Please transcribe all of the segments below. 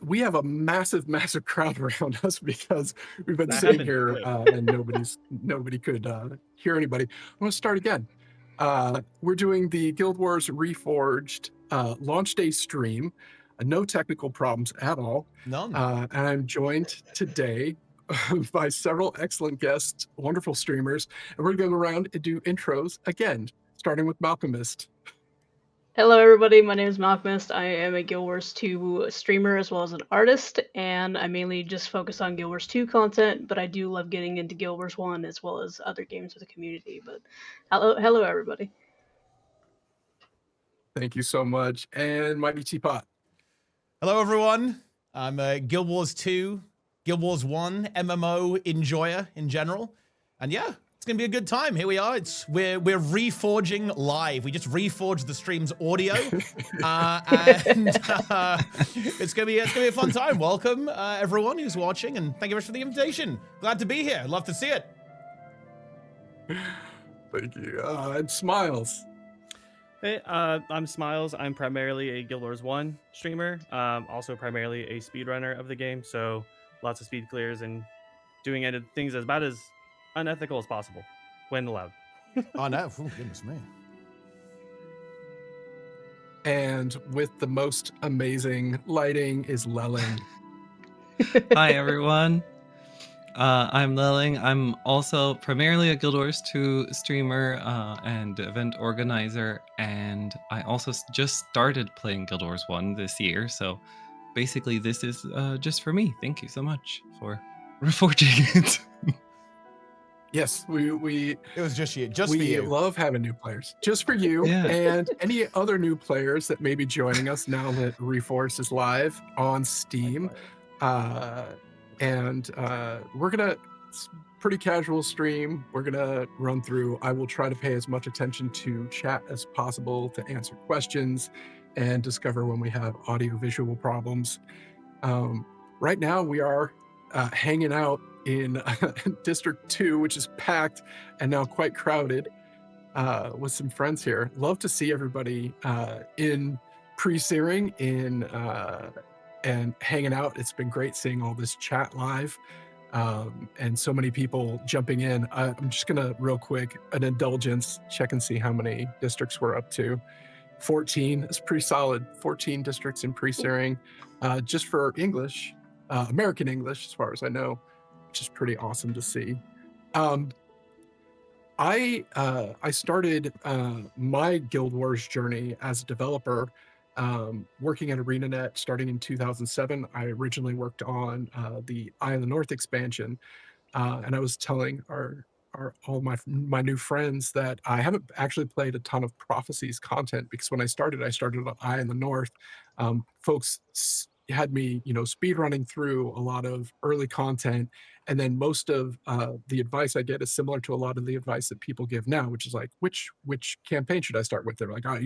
we have a massive, massive crowd around us because we've been That sitting happened here quick. and nobody could hear anybody. I'm going to start again. We're doing the Guild Wars Reforged launch day stream. No technical problems at all. None. And I'm joined today by several excellent guests, wonderful streamers, and we're going to go around and do intros again, starting with Malchemist. Hello everybody, my name is Malchemist. I am a Guild Wars 2 streamer as well as an artist, and I mainly just focus on Guild Wars 2 content, but I do love getting into Guild Wars 1 as well as other games with the community. But hello everybody. Thank you so much. And MightyTeapot. Hello, everyone. I'm a Guild Wars 2, Guild Wars 1 MMO enjoyer in general. And yeah, it's going to be a good time. Here we are. We're reforging live. We just reforged the stream's audio. It's going to be a fun time. Welcome, everyone who's watching, and thank you very much for the invitation. Glad to be here. Love to see it. Thank you. And Smiles. Hey, I'm Smiles. I'm primarily a Guild Wars 1 streamer, also primarily a speedrunner of the game, so lots of speed clears and doing things as about as unethical as possible when allowed. Oh, no. Oh, goodness me. And with the most amazing lighting is Lelling. Hi, everyone. I'm Lelling. I'm also primarily a Guild Wars 2 streamer and event organizer, and I also just started playing Guild Wars 1 this year, so basically this is just for me. Thank you so much for reforging it. Yes, we It was just you. Just for we you. love having new players. Just for you Yeah. and any other new players that may be joining us now that Reforged is live on Steam. We're gonna pretty casual stream. We're gonna run through. I will try to pay as much attention to chat as possible to answer questions and discover when we have audio visual problems. Right now we are hanging out in District 2, which is packed and now quite crowded with some friends here. Love to see everybody in pre-searing and hanging out. It's been great seeing all this chat live and so many people jumping in. I'm just gonna real quick, an indulgence, check and see how many districts we're up to. 14 is pretty solid. 14 districts in pre-searing just for English, American English as far as I know, which is pretty awesome to see. I started my Guild Wars journey as a developer working at ArenaNet starting in 2007. I originally worked on the Eye of the North expansion, and I was telling all my new friends that I haven't actually played a ton of Prophecies content because when I started on Eye in the North. Folks had me, speed running through a lot of early content, and then most of the advice I get is similar to a lot of the advice that people give now, which is like, which campaign should I start with? They're like, oh,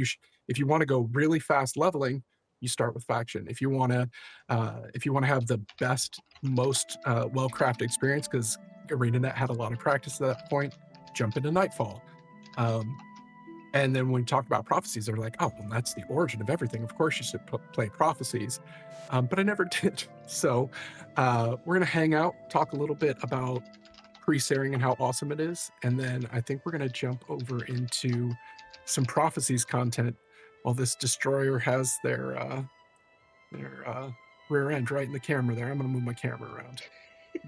if you want to go really fast leveling, you start with faction. If you want to have the best, most well-crafted experience, because ArenaNet had a lot of practice at that point, jump into Nightfall. And then when we talk about Prophecies, they're like, oh, well, that's the origin of everything. Of course you should play Prophecies. But I never did. So we're going to hang out, talk a little bit about pre-searing and how awesome it is. And then I think we're going to jump over into some Prophecies content while this destroyer has their rear end right in the camera there. I'm going to move my camera around.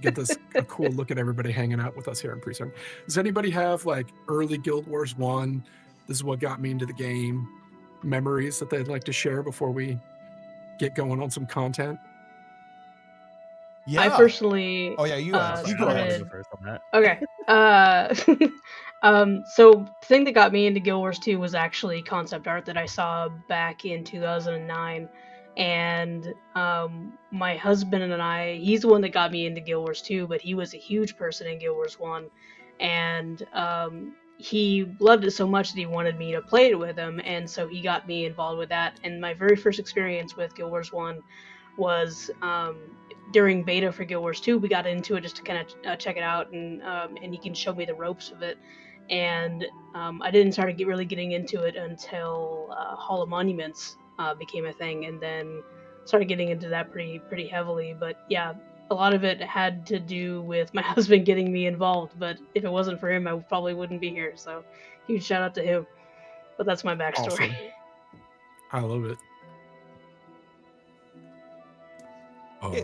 Get this a cool look at everybody hanging out with us here in pre-searing. Does anybody have like early Guild Wars 1? This is what got me into the game. Memories that they'd like to share before we get going on some content? Yeah. I personally Oh, yeah, you I go wanna ahead. go first on that. Okay. So the thing that got me into Guild Wars 2 was actually concept art that I saw back in 2009. And my husband and I, he's the one that got me into Guild Wars 2, but he was a huge person in Guild Wars 1. And he loved it so much that he wanted me to play it with him, and so he got me involved with that. And my very first experience with Guild Wars 1 was during beta for Guild Wars 2. We got into it just to kind of check it out, and he can show me the ropes of it. And I didn't start really getting into it until Hall of Monuments became a thing, and then started getting into that pretty heavily. But yeah, a lot of it had to do with my husband getting me involved. But if it wasn't for him, I probably wouldn't be here. So huge shout out to him. But that's my backstory. Awesome. I love it.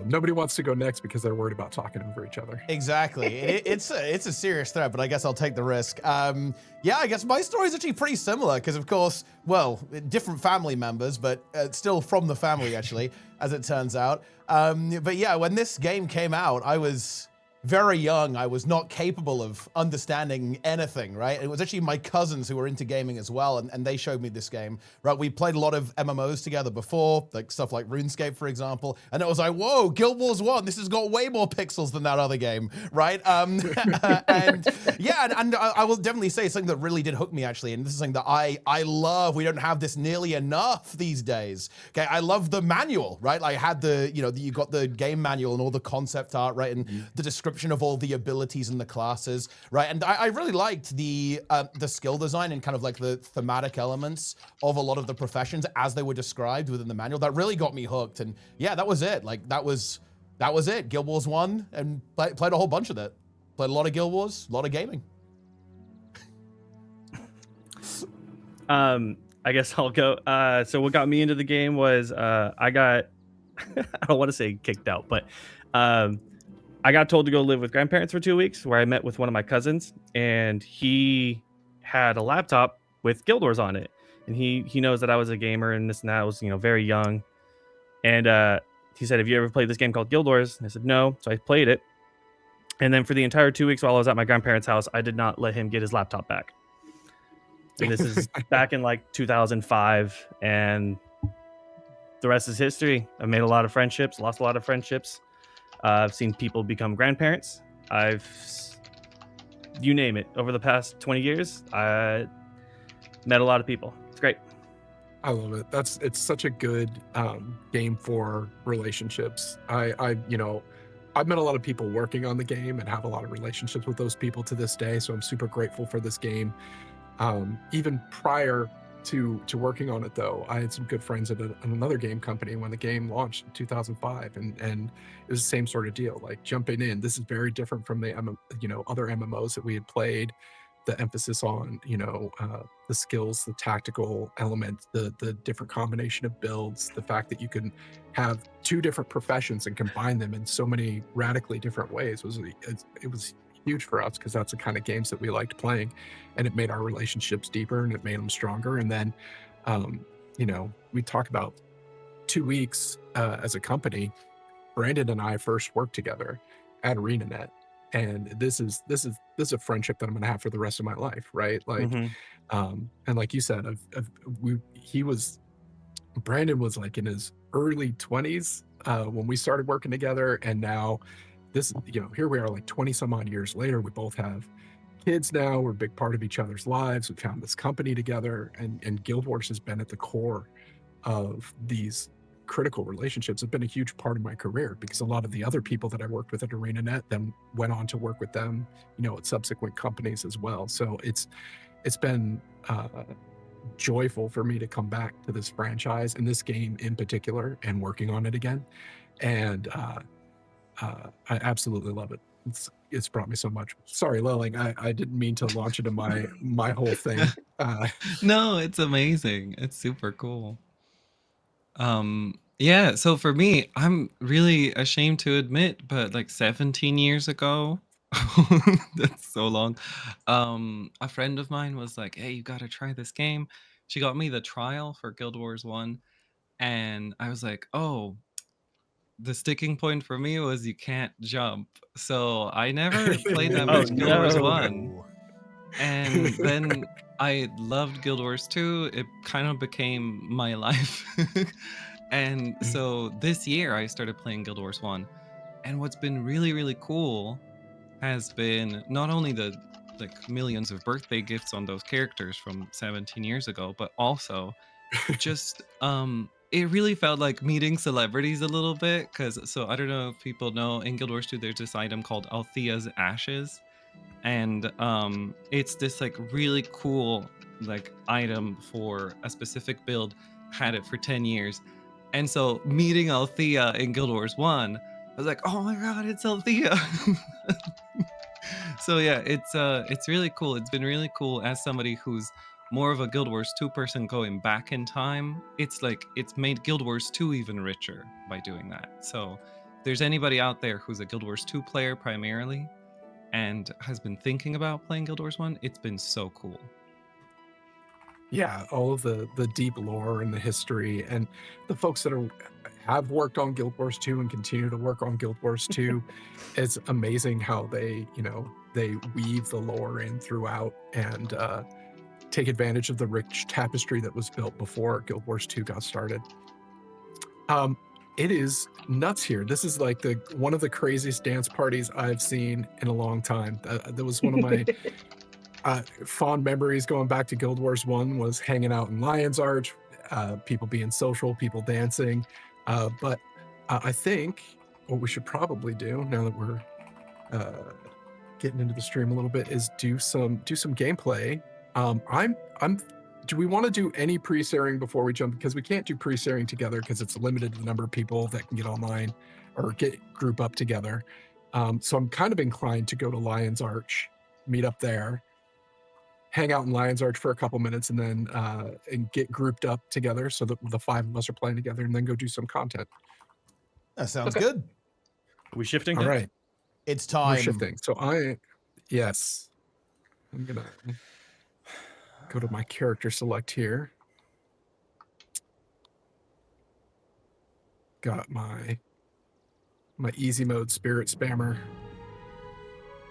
Nobody wants to go next because they're worried about talking over each other. Exactly. It's a serious threat, but I guess I'll take the risk. Yeah, I guess my story is actually pretty similar because, of course, well, different family members, but still from the family, actually, as it turns out. But yeah, when this game came out, I was very young. I was not capable of understanding anything, right? It was actually my cousins who were into gaming as well, and they showed me this game, right? We played a lot of MMOs together before, like stuff like RuneScape, for example, and it was like, whoa, Guild Wars 1, this has got way more pixels than that other game, right? And yeah, and I will definitely say something that really did hook me, actually, and this is something that I love. We don't have this nearly enough these days, okay? I love the manual, right? I had you got the game manual and all the concept art, right? And the description of all the abilities and the classes, right? And I really liked the skill design and kind of like the thematic elements of a lot of the professions as they were described within the manual. That really got me hooked. And yeah, that was it. Like that was it. Guild Wars 1, and played a whole bunch of it. Played a lot of Guild Wars, a lot of gaming. I guess I'll go. So what got me into the game was I got I don't want to say kicked out, but I got told to go live with grandparents for 2 weeks, where I met with one of my cousins, and he had a laptop with Guild Wars on it, and he knows that I was a gamer and this and that. I was very young, and he said, "Have you ever played this game called Guild Wars?" And I said, "No." So I played it, and then for the entire 2 weeks while I was at my grandparents' house, I did not let him get his laptop back. And this is back in like 2005, and the rest is history. I made a lot of friendships, lost a lot of friendships. I've seen people become grandparents. You name it. Over the past 20 years, I met a lot of people. It's great. I love it. It's such a good game for relationships. I've met a lot of people working on the game and have a lot of relationships with those people to this day. So I'm super grateful for this game. Even prior to working on it, though, I had some good friends at another game company when the game launched in 2005, and it was the same sort of deal. Like jumping in, this is very different from the other MMOs that we had played. The emphasis on the skills, the tactical element, the different combination of builds, the fact that you can have two different professions and combine them in so many radically different ways it was huge for us, because that's the kind of games that we liked playing, and it made our relationships deeper and it made them stronger. And then we talk about 2 weeks as a company. Brandon and I first worked together at ArenaNet, and this is a friendship that I'm gonna have for the rest of my life, right? Like and like you said, Brandon was like in his early 20s when we started working together, and now here we are like 20 some odd years later. We both have kids now. We're a big part of each other's lives. We found this company together, and Guild Wars has been at the core of these critical relationships. It's been a huge part of my career, because a lot of the other people that I worked with at ArenaNet then went on to work with them, at subsequent companies as well. So it's been joyful for me to come back to this franchise and this game in particular and working on it again. And I absolutely love it. It's brought me so much. Sorry, Lilling, I didn't mean to launch into my whole thing. No, it's amazing. It's super cool. Yeah, so for me, I'm really ashamed to admit, but like 17 years ago, that's so long, a friend of mine was like, "Hey, you gotta try this game." She got me the trial for Guild Wars 1, and I was like, "Oh, the sticking point for me was you can't jump." So I never played that Oh, much Guild Wars no. 1. And then I loved Guild Wars 2. It kind of became my life. And so this year I started playing Guild Wars 1. And what's been really, really cool has been not only the like millions of birthday gifts on those characters from 17 years ago, but also just it really felt like meeting celebrities a little bit, because so I don't know if people know, in Guild Wars 2 there's this item called Althea's Ashes, and it's this like really cool like item for a specific build. Had it for 10 years, And so meeting Althea in Guild Wars 1, I was like, oh my god, it's Althea. So yeah, it's really cool. It's been really cool as somebody who's more of a Guild Wars 2 person going back in time. It's like it's made Guild Wars 2 even richer by doing that. So if there's anybody out there who's a Guild Wars 2 player primarily and has been thinking about playing Guild Wars 1, it's been so cool. Yeah, all of the deep lore and the history, and the folks that have worked on Guild Wars 2 and continue to work on Guild Wars 2, it's amazing how they weave the lore in throughout and take advantage of the rich tapestry that was built before Guild Wars 2 got started. It is nuts here. This is like one of the craziest dance parties I've seen in a long time. That was one of my fond memories going back to Guild Wars 1 was hanging out in Lion's Arch, people being social, people dancing. But I think what we should probably do now that we're getting into the stream a little bit is do some gameplay. Do we want to do any pre-sharing before we jump? Because we can't do pre-sharing together because it's limited to the number of people that can get online or group up together. So I'm kind of inclined to go to Lion's Arch, meet up there, hang out in Lion's Arch for a couple minutes, and then and get grouped up together so that the 5 of us are playing together, and then go do some content. That sounds good. Are we shifting? All right, It's time. we're shifting. So I'm gonna go to my character select here. Got my easy mode spirit spammer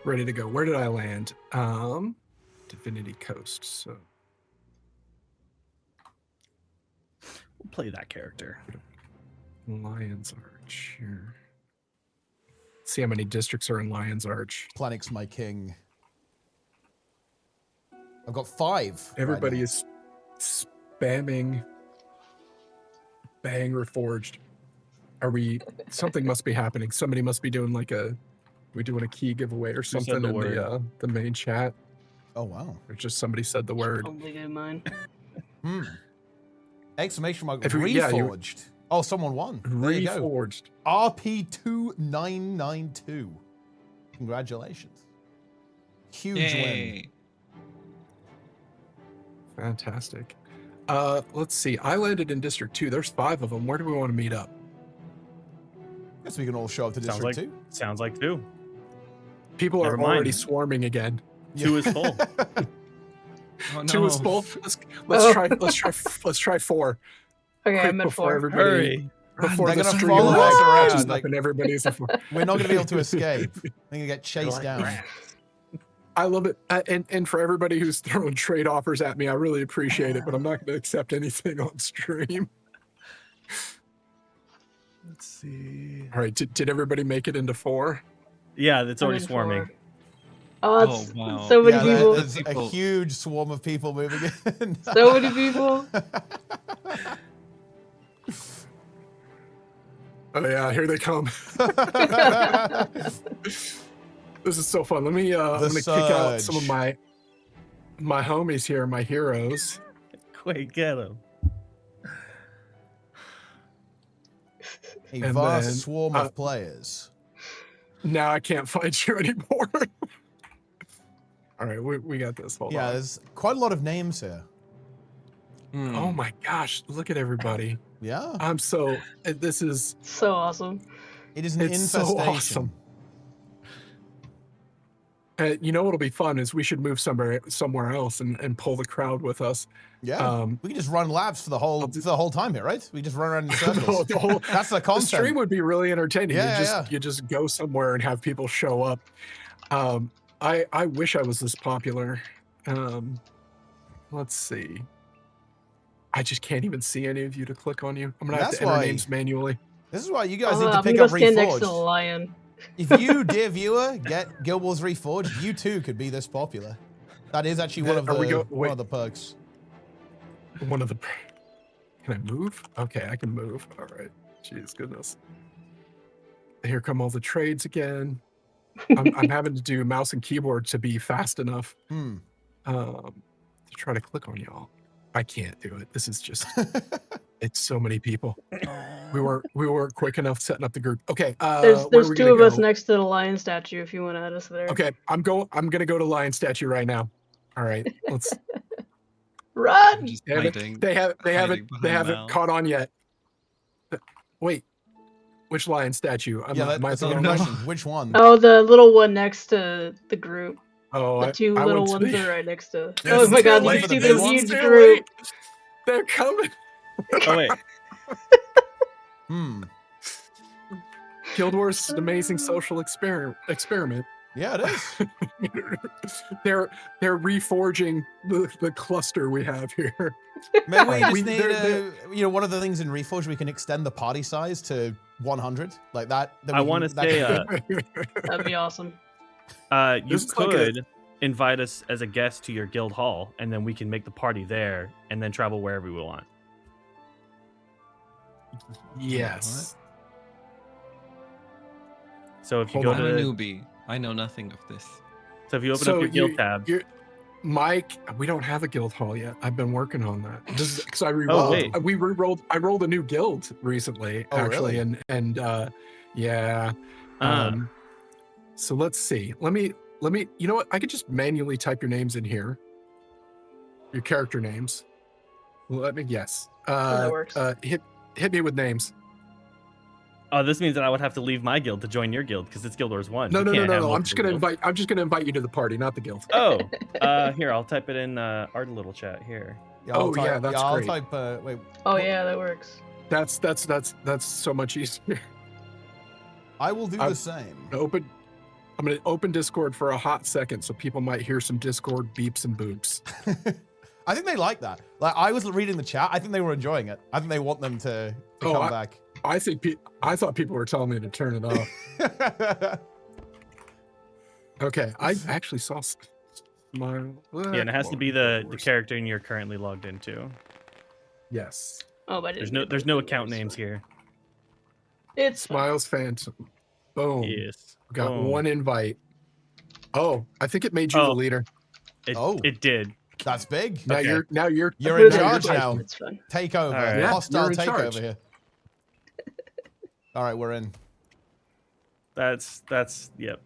ready to go. Where did I land? Divinity Coast. So We'll play that character. Lion's Arch here. See how many districts are in Lion's Arch. Planix my king. I've got 5. Everybody right is spamming Bang Reforged. Something must be happening. Somebody must be doing we doing a key giveaway or said something the in word? the main chat. now. Oh, wow. Or just somebody said the word. Probably good mine. Exclamation mark. If we- yeah, you- Reforged. Oh, someone won. There you go. Reforged. RP2992. Congratulations. Huge win. Yay. Fantastic. Let's see. I landed in District 2. There's 5 of them. Where do we want to meet up? Guess we can all show up to District 2. Sounds like 2. People Never are already mind. swarming again. 2 is full. Oh, 2 is no. full. Let's try 4. Okay, Quick I'm at before 4. everybody Hurry. before They're the gonna stream follow like us around, catches like- up and everybody's a 4. We're not going to be able to escape. They're going to get chased down. I love it. And for everybody who's throwing trade offers at me, I really appreciate it, but I'm not going to accept anything on stream. Let's see. All right. Did everybody make it into 4? Yeah, it's I'm already in swarming. 4. Oh, that's Oh, wow. so many Yeah, people. there's a People. huge swarm of people moving in. So many people. Oh yeah, here they come. This is so fun. Let me I'm gonna kick out some of surge. my homies here, my heroes. Quick, get him. A And vast then, swarm of players. Now I can't find you anymore. All right, we got this. Hold Yeah, on. there's quite a lot of names here. Hmm. Oh my gosh, look at everybody. Yeah, I'm so this is So awesome. it is an it's so infestation. awesome. You know what'll be fun is we should move somewhere else and pull the crowd with us. Yeah, we can just run laps for the whole time here, right? We just run around in circles. The whole- That's the the concept. stream would be really entertaining. Yeah, You just go somewhere and have people show up. I wish I was this popular. Let's see. I just can't even see any of you to click on you. I'm gonna have That's to enter why- names manually. This is why you guys need I'm to pick gonna up go stand next to the Reforged. lion. If you, dear viewer, get Guild Wars Reforged, you too could be this popular. That is actually one of Are we the wait. one of the perks. One of the. Can I move? Okay, I can move. All right. Jeez, goodness. Here come all the trades again. I'm having to do mouse and keyboard to be fast enough Hmm. to try to click on y'all. I can't do it. This is just it's so many people. We weren't quick enough setting up the group. Okay, where are There's we two gonna of us go? next to the lion statue if you want to add us there. Okay, I'm gonna go to lion statue right now. All right, let's. I'm Run! just They haven't hiding. they haven't hiding behind Mal. caught on yet. Wait, which lion statue? Yeah, Am I that's a thinking good of- question. Which one? Oh, the little one next to the group. Oh, The two I little went to ones the- are right next to. It's Oh my too god, you late can for see the the big ones. huge Too group. late. They're coming. Oh wait, Hmm. Guild Wars is an amazing social experiment. Yeah, it is. They're reforging the cluster we have here. Maybe we Right, just we- need they're- you know, one of the things in Reforged, we can extend the party size to 100, like that. I want to say That'd be awesome. you This is like could invite us as a guest to your guild hall, and then we can make the party there, and then travel wherever we want. Yes. So if you Hold go I'm a to, newbie. I know nothing of this. so if you open up your guild tab, Mike, we don't have a guild hall yet. I've been working on that. This is because I Oh, re-rolled. wait. We re-rolled. I rolled a new guild recently, Oh, actually, really? and yeah. Ah. So let's see. Let me. You know what? I could just manually type your names in here. Your character names. Let me guess. that works. Hit me with names. oh, this means that I would have to leave my guild to join your guild because it's Guild Wars 1. No. You can't have I'm just multiple gonna guilds. invite. I'm just gonna invite you to the party, not the guild. Oh, here, I'll type it in our little chat here. Yeah, I'll Oh, type, yeah, that's I'll great. type. Wait, Oh yeah, that works. That's so much easier. I will do I'm- the same. I'm gonna open Discord for a hot second so people might hear some Discord beeps and boops. I think they like that. Like, I was reading the chat. I think they were enjoying it. I think they want them to come back. I thought people were telling me to turn it off. Okay, I actually saw Smile. Yeah, and it has to be the character you're currently logged into. Yes. Oh, but I didn't There's get no those account names. names here. It's fine. Smiles Phantom. Boom. Yes. Got Boom. one invite. Oh, I think it made you the Oh. leader. It did. That's big. Now Okay. you're You're Put in it charge your now. life, It's fun. Takeover. All right. Yeah, Hostile you're in takeover charge. here. All right, we're in. That's yep.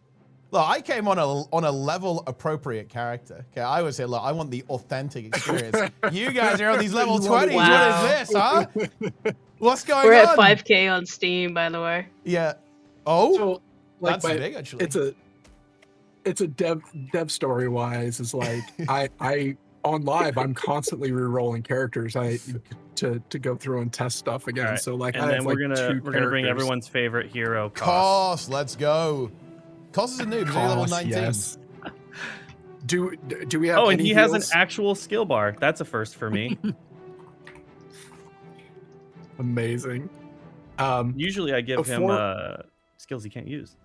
Look, I came on a level appropriate character. Okay, I was here. Look, I want the authentic experience. You guys are on these level 20s. Wow. What is this, huh? What's going We're on? at 5K on Steam, by the way. Yeah. Oh, so like that's big actually. it's a dev story wise is like I on live I'm constantly re-rolling characters to go through and test stuff again. Alright, So like And I then have, we're like, gonna two bring characters. everyone's favorite hero, Koss. Koss, let's go. Koss is a noob. He's only level Koss, 19. yes. Do we have Oh, and any he has an heals? actual skill bar. That's a first for me. Amazing. Usually I give him skills he can't use.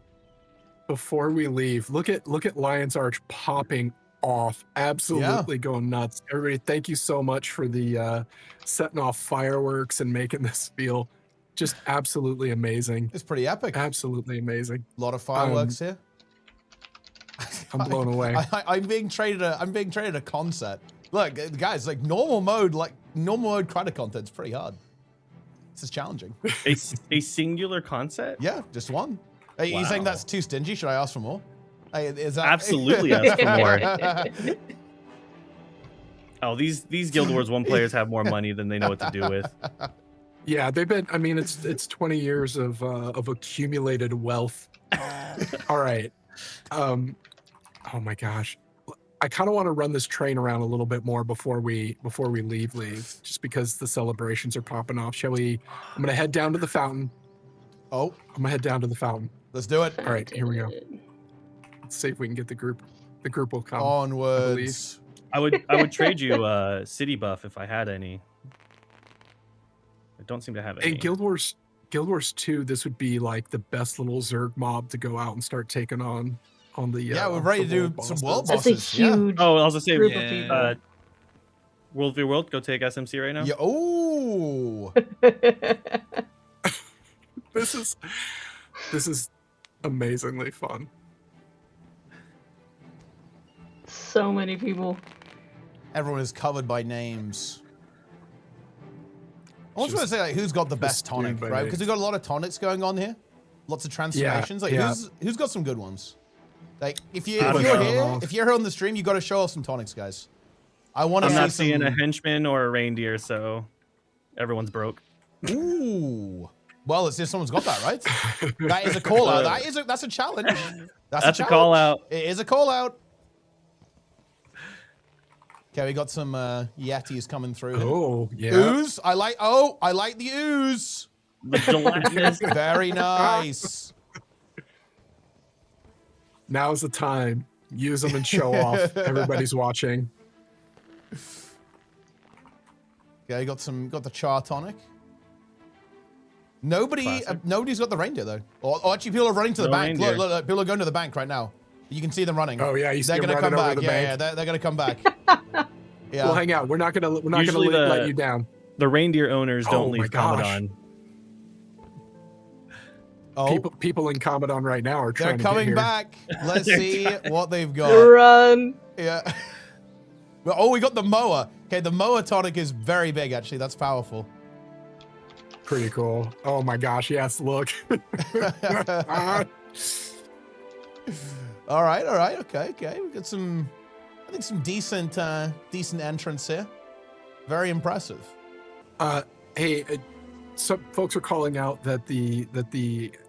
Before we leave, look at Lion's Arch popping off, absolutely going nuts. Everybody, thank you so much for the setting off fireworks and making this feel just absolutely amazing. It's pretty epic. Absolutely amazing. A lot of fireworks here. I'm blown away. I'm being traded a concept. Look, guys, like normal mode credit content's pretty hard. This is challenging. A singular concept? Yeah, just one. Are you saying Wow. that's too stingy? Should I ask for more? Hey, is that Absolutely ask for more. Oh, these Guild Wars 1 players have more money than they know what to do with. Yeah, they've been. I mean, it's 20 years of accumulated wealth. All right. Oh my gosh. I kind of want to run this train around a little bit more before we leave, just because the celebrations are popping off. Shall we? I'm gonna head down to the fountain. Oh, I'm gonna head down to the fountain. let's do it. All right, here we go. Let's see if we can get the group. The group will come. Onwards. I would trade you city buff if I had any. I don't seem to have any. In Guild Wars 2, this would be like the best little Zerg mob to go out and start taking on the. Yeah, we're ready the to world do some bosses. world That's a bosses. Yeah. huge Oh, I was gonna say, group Yeah. of people. World v World, go take SMC right now. Yeah. Oh. This is amazingly fun. So many people. Everyone is covered by names. I was going to say, like, who's got the best tonic, by right? names. Because we've got a lot of tonics going on here. Lots of transformations. Like, yeah. who's got some good ones? Like, if I you're don't here, know. if you're here on the stream, you got to show off some tonics, guys. I want to I'm see not some. seeing a henchman or a reindeer, so everyone's broke. Ooh. Well, let's see if someone's got that, right? That is a call out. That's a challenge. That's a call out. It is a call out. Okay, we got some Yetis coming through. Here. Oh, yeah. Ooze. I like the ooze. The gelatinous. Very nice. Now's the time. Use them and show off. Everybody's watching. Okay, got the char tonic. Nobody's got the reindeer though. Or actually, people are running to the No bank. reindeer. Look, people are going to the bank right now. You can see them running. Oh yeah, you see They're them gonna come running over back. the Yeah, bank. they're gonna come back. Yeah. Well, hang out. We're not gonna Usually let you down. The reindeer owners Oh don't my leave gosh. Commodon. Oh, People in Commodon right now are they're trying to get coming here. back. Let's They're see what they've got. Run. Yeah. Well, oh, we got the mower. Okay, the mower tonic is very big, actually. That's powerful. Pretty cool. Oh my gosh, yes, look. All right. Okay. We got some, I think some decent entrance here. Very impressive. Hey, some folks are calling out that the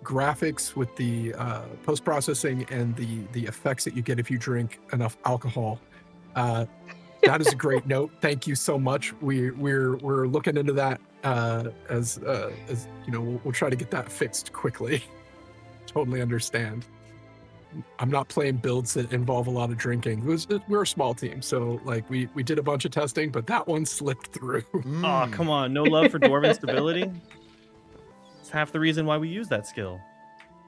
graphics with the post-processing and the effects that you get if you drink enough alcohol, that is a great note. Thank you so much. We're looking into that as you know, we'll try to get that fixed quickly. Totally understand. I'm not playing builds that involve a lot of drinking. We're a small team, so like we did a bunch of testing, but that one slipped through. Oh, Mm. come on. No love for dwarven stability? It's half the reason why we use that skill.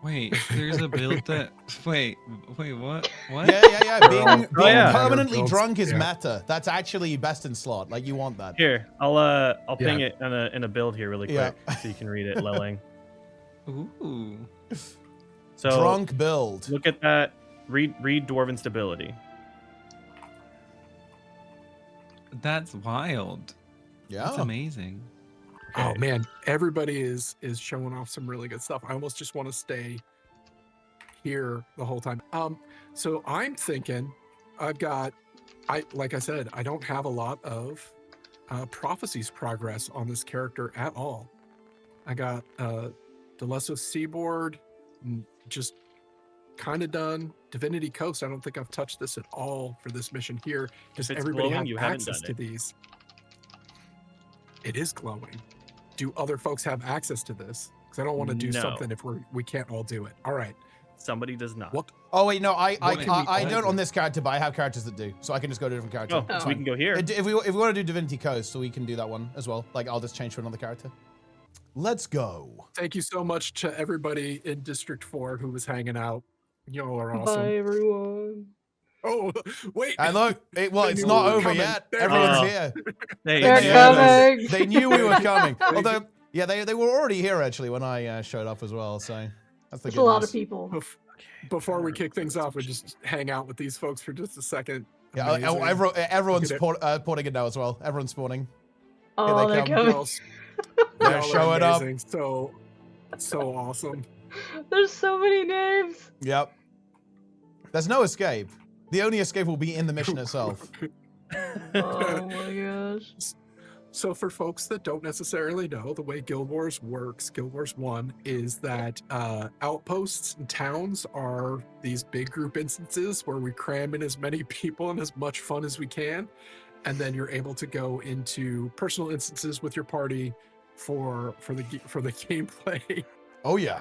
Wait, there's a build that. Wait, what? What? Yeah. Being Oh, yeah. permanently Builds, drunk is yeah. meta. That's actually best in slot. Like, you want that. Here, I'll ping Yeah. it in a build here really Yeah. quick so you can read it, Lelling. Ooh. So Drunk build. look at that. Read dwarven stability. That's wild. That's Yeah. amazing. Oh Okay. man, everybody is showing off some really good stuff. I almost just want to stay here the whole time. So I'm thinking like I said, I don't have a lot of prophecies progress on this character at all. I got Deleso Seaboard, just kind of done. Divinity Coast, I don't think I've touched this at all for this mission here. Does it's everybody glowing, have you haven't access done to it. these? It is glowing. Do other folks have access to this? Because I don't want to do No. something if we can't all do it. All right. Somebody does not. What? Oh wait, no, I What can we don't do? on this character, but I have characters that do, so I can just go to a different character. Oh, It's we fine. can go here. If we want to do Divinity Coast, so we can do that one as well. Like, I'll just change to another character. Let's go. Thank you so much to everybody in District 4 who was hanging out. You all are awesome. Bye, everyone. Oh, wait. And look, They it's knew not we were over coming. yet. They're Everyone's coming. here. Hey, They're Yeah. coming. They knew we were coming. Although, yeah, they were already here actually when I showed up as well. So that's the There's good a lot news. of people. Before we kick things off, we just hang out with these folks for just a second. Yeah, Amazing. everyone's Look porting it now as well. Everyone's spawning. Oh, they they're come. coming. Y'all- They're y'all are showing up. amazing. So awesome. There's so many names. Yep. There's no escape. The only escape will be in the mission itself. Oh my gosh. So for folks that don't necessarily know, the way Guild Wars works, Guild Wars 1, is that outposts and towns are these big group instances where we cram in as many people and as much fun as we can. And then you're able to go into personal instances with your party for the gameplay, Oh yeah.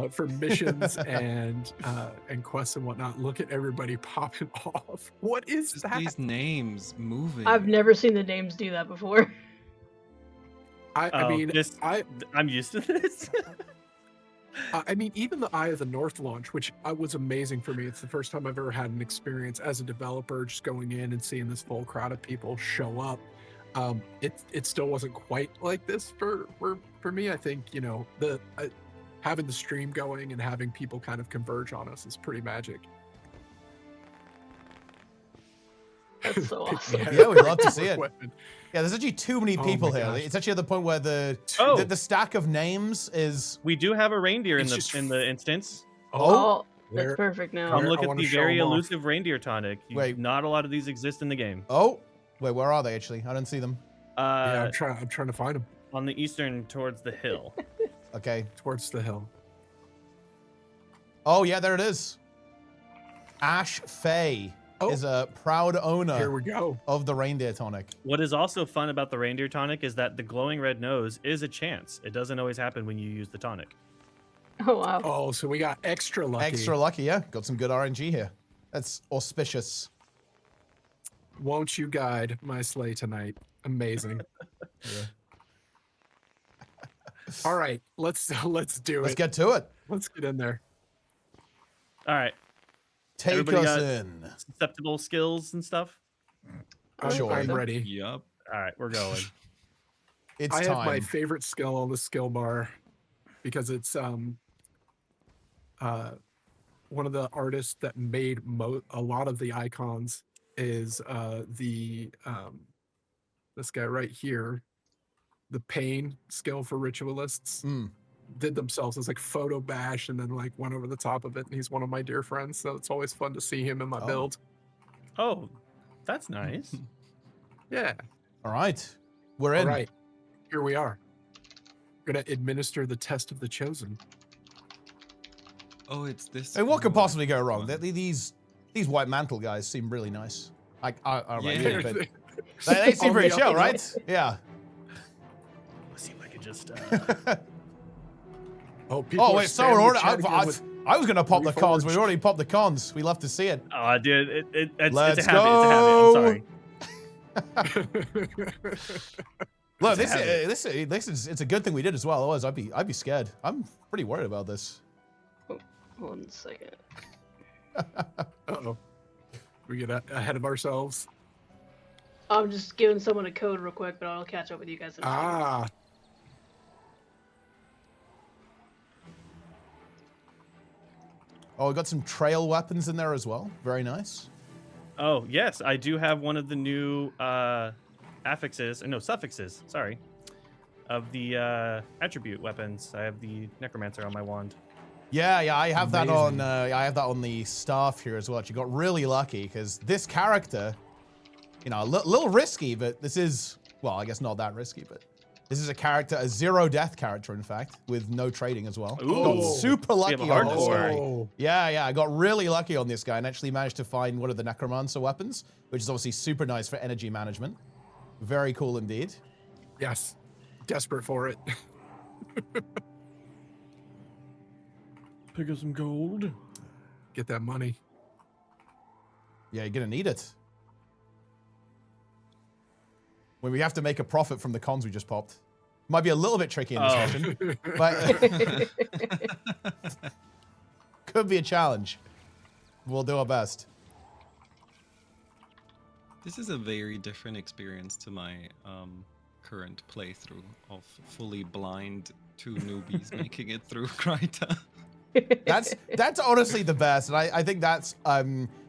for missions and quests and whatnot. Look at everybody popping off. What is Just that? these names moving. I've never seen the names do that before. I Oh, mean, I'm used to this. I mean, even the Eye of the North launch, which was amazing for me. It's the first time I've ever had an experience as a developer, just going in and seeing this full crowd of people show up. It still wasn't quite like this for me. I think, you know, having the stream going and having people kind of converge on us is pretty magic. That's so Pick me awesome. up. Yeah, we'd love to see it. Weapon. Yeah, there's actually too many Oh people my here. gosh. It's actually at the point where the Oh. the stack of names is. We do have a reindeer in It's the just- instance. Oh, That's Where- perfect now. Come Where- look I at wanna the show very 'em off. elusive reindeer tonic. Wait. Not a lot of these exist in the game. oh, wait, where are they actually? I don't see them. Yeah, Uh, I'm trying to find him on the eastern towards the hill. Okay. towards the hill. Oh yeah, there it is. Ash Faye Oh. is a proud Here owner we go. of the reindeer tonic. What is also fun about the reindeer tonic is that the glowing red nose is a chance. It doesn't always happen when you use the tonic. Oh wow. Oh, so we got extra lucky. Extra lucky, yeah. Got some good RNG here. That's auspicious. Won't you guide my sleigh tonight? Amazing. Yeah. All right, let's do Let's it. get to it. Let's get in there. All right. Take Everybody us got- in. Susceptible skills and stuff. Sure. I'm ready. Yup. All right, we're going. It's I have my time. favorite skill on the skill bar because it's one of the artists that made a lot of the icons is this guy right here, the pain skill for ritualists. Mm. Did themselves as like photo bash and then like went over the top of it, and he's one of my dear friends, so it's always fun to see him in my Oh. build. Oh, that's nice. Yeah. All right. We're in. All right, here we are. Gonna administer the test of the chosen. Oh, it's this. Hey, what could one. possibly go wrong? One. These white mantle guys seem really nice. I don't know, Yeah. but they seem On pretty the chill, up- right? Yeah. Let's see if I could just. Oh, people Oh are wait, so spamming in the order. chat again with- I was gonna pop the cons. We Reforged. already popped the cons. We love to see it. Oh, dude, it's Let's a habit. It's a habit. I'm sorry. Look, It's a this is it's a good thing we did as well. Otherwise, I'd be scared. I'm pretty worried about this. 1 second. Uh-oh. We get ahead of ourselves. I'm just giving someone a code real quick, but I'll catch up with you guys in a second. Ah. Oh, we got some trail weapons in there as well. Very nice. Oh yes, I do have one of the new suffixes. Sorry, of the attribute weapons. I have the necromancer on my wand. Yeah, I have that on. Amazing. I have that on the staff here as well. You got really lucky because this character, you know, a little risky, but this is, well, I guess not that risky, but this is a character, a 0 death character, in fact, with no trading as well. Ooh. Got super We lucky have a on hard this core. guy. Oh. Yeah, I got really lucky on this guy and actually managed to find one of the necromancer weapons, which is obviously super nice for energy management. Very cool indeed. Yes. Desperate for it. Pick up some gold. Get that money. Yeah, you're gonna need it. When we have to make a profit from the cons we just popped. Might be a little bit tricky in this Oh. session, but could be a challenge. We'll do our best. This is a very different experience to my current playthrough of fully blind 2 newbies making it through Kryta. That's honestly the best, and I think that's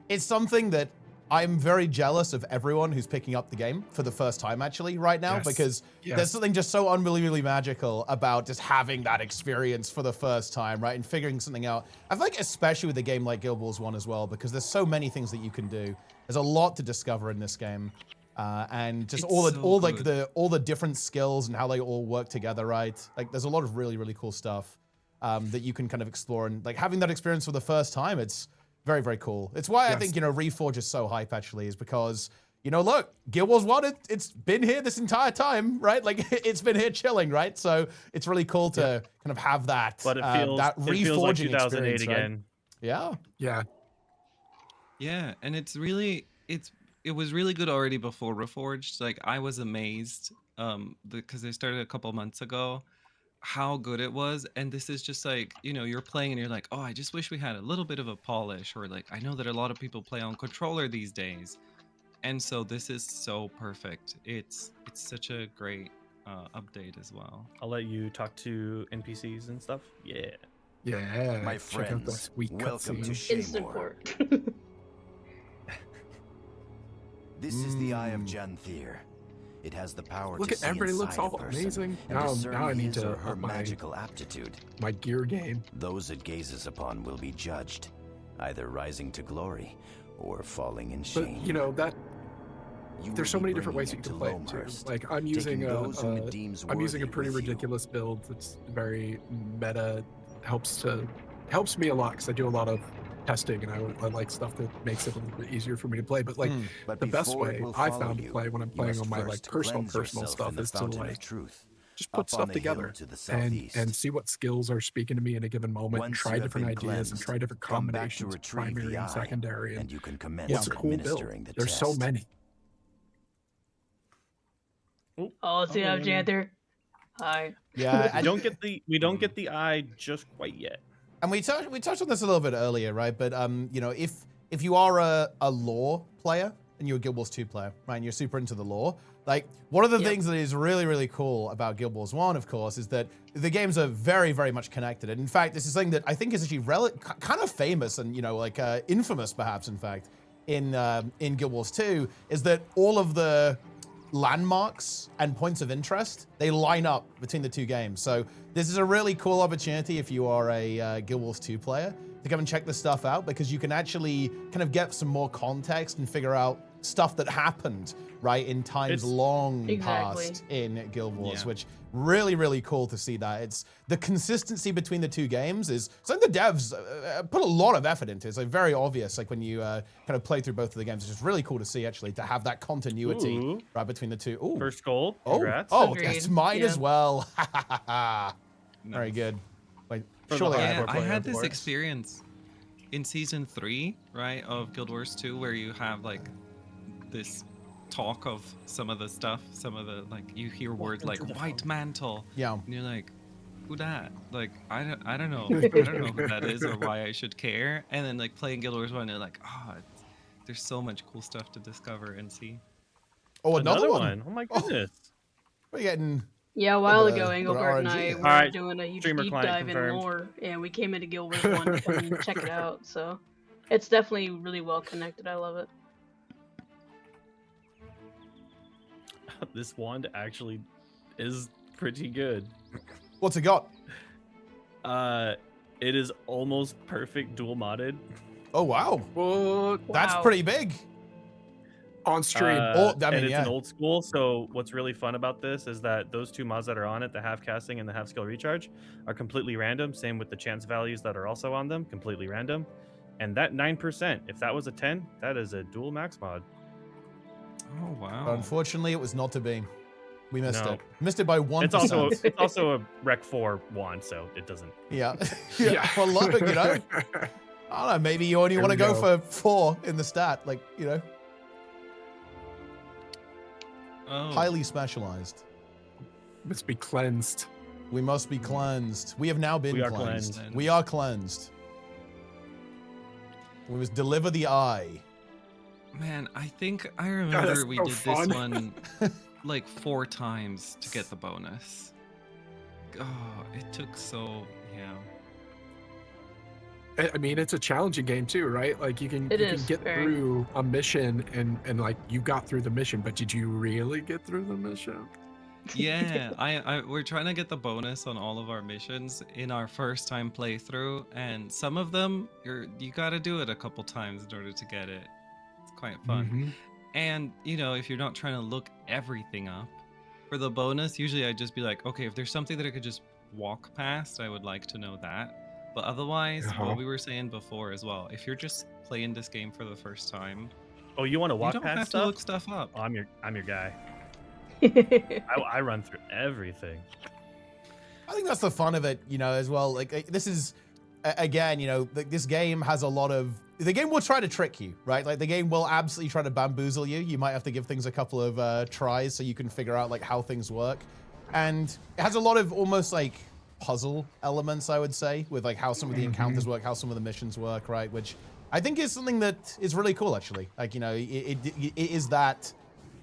it's something that I'm very jealous of everyone who's picking up the game for the first time actually right now, Yes. because there's Yes. something just so unbelievably magical about just having that experience for the first time, right, and figuring something out. I feel like especially with a game like Guild Wars 1 as well, because there's so many things that you can do. There's a lot to discover in this game, and just It's all so like good. all the different skills and how they all work together, right? Like there's a lot of really cool stuff that you can kind of explore, and like having that experience for the first time, it's very cool. It's why I Yes. think, you know, Reforged is so hype actually, is because, you know, look, Guild Wars 1, it's been here this entire time, right? Like it's been here chilling, right? So it's really cool to kind of have that, But it feels that it feels like reforging 2008 experience, right? again. Yeah. Yeah. Yeah, and it was really good already before Reforged. Like I was amazed because they started a couple months ago how good it was, and this is just like, you know, you're playing and you're like, oh, I just wish we had a little bit of a polish, or like I know that a lot of people play on controller these days, and so this is so perfect. It's such a great update as well. I'll let you talk to NPCs and stuff. Yeah. Yeah. My Check out that friends, sweet welcome to cutscene. Instant Shaymore. port. This is the Eye of Janthier. It has the power Look to at see everybody inside looks a all person amazing. and Now discern I need his to or her up my magical aptitude. gear game. Those it gazes upon will be judged, either rising to glory or falling in But shame. you know that You there's will so many be different ways you bringing can it play to it too. Loamhurst, Like I'm taking using those whom it deems I'm using a worthy pretty with you. ridiculous build that's very meta. Helps me a lot because I do a lot of testing and I like stuff that makes it a little bit easier for me to play. But like But the best before it way will I follow found to you, play when I'm you playing must on my like first personal cleanse yourself stuff in the is to fountain of like truth, just put up on stuff the hill together to the and southeast. see what skills are speaking to me in a given moment and Once try you have different been ideas and cleansed, try different come back to combinations, retrieve primary the and eye, secondary, and and you can commence what's a cool build. administering the There's so test. many. Oh, let's see how Janther. Hi. Yeah, We don't get the eye just quite yet. And we touched on this a little bit earlier, right? But you know, if you are a lore player and you're a Guild Wars 2 player, right, and you're super into the lore, like one of the things that is really, really cool about Guild Wars 1, of course, is that the games are very, very much connected. And in fact, this is something that I think is actually kind of famous and, you know, like infamous perhaps, in fact, in Guild Wars 2, is that all of the landmarks and points of interest, they line up between the two games. So this is a really cool opportunity if you are a Guild Wars 2 player to come and check this stuff out, because you can actually kind of get some more context and figure out stuff that happened, right, in times long past in Guild Wars, which really, really cool to see that. It's the consistency between the two games is something the devs put a lot of effort into. It's like very obvious, like when you kind of play through both of the games. It's just really cool to see actually to have that continuity right between the two. Ooh. First gold. Congrats. Oh, Agreed. that's mine as Yeah. well. Very good. Wait, For surely the I Yeah, have hardcore I player, had of this course. experience in season 3, right, of Guild Wars 2, where you have like this talk of some of the stuff, some of the like you hear words like white mantle, Yeah. and you're like, who that? Like I don't know, I don't know who that is or why I should care. And then like playing Guild Wars 1, you're like, there's so much cool stuff to discover and see. Oh, another one. one. Oh my goodness. We're getting Yeah, a while Bit of- ago, bit of Engelbert and RNG. I were Alright, doing a huge streamer deep client dive in confirmed. lore, and we came into Guild Wars 1 to come check it out. So it's definitely really well connected. I love it. This wand actually is pretty good. what's it got? It is almost perfect dual modded. Oh wow, What that's Wow. pretty big. on stream? I mean, and it's yeah. an old school. So what's really fun about this is that those two mods that are on it, the half casting and the half skill recharge, are completely random. Same with the chance values that are also on them, completely random. And that 9%, if that was a 10, that is a dual max mod. Oh wow. But unfortunately, it was not to be. We missed No. it. Missed it by 1%. It's also a Rec 4 wand, so it doesn't. Yeah. yeah. Well, look, you know, I don't know. Maybe you only There want to we go go. for 4 in the stat, like, you know, Oh. highly specialized. Must be cleansed. We must be cleansed. We have now been We are cleansed. cleansed. We are cleansed. We must deliver the eye. Man, I think I remember that's we so did fun. this one like 4 times to get the bonus. Oh, it took so I mean, it's a challenging game too, right? Like you can It you is, can get very. through a mission and like you got through the mission, but did you really get through the mission? Yeah, we're trying to get the bonus on all of our missions in our first time playthrough, and some of them you got to do it a couple times in order to get it. It's quite fun. Mhm. And you know, if you're not trying to look everything up for the bonus, usually I'd just be like, okay, if there's something that I could just walk past, I would like to know that. But otherwise, Uh-huh. what we were saying before as well, if you're just playing this game for the first time, Oh, you want to you walk don't past have stuff? to look stuff up. Oh, I'm your guy. I run through everything. I think that's the fun of it, you know, as well. Like this is, again, you know, this game has a lot of. The game will try to trick you, right? Like the game will absolutely try to bamboozle you. You might have to give things a couple of tries so you can figure out like how things work, and it has a lot of almost like puzzle elements, I would say, with like how some of the encounters work, how some of the missions work, right? Which I think is something that is really cool, actually. Like, you know, it is that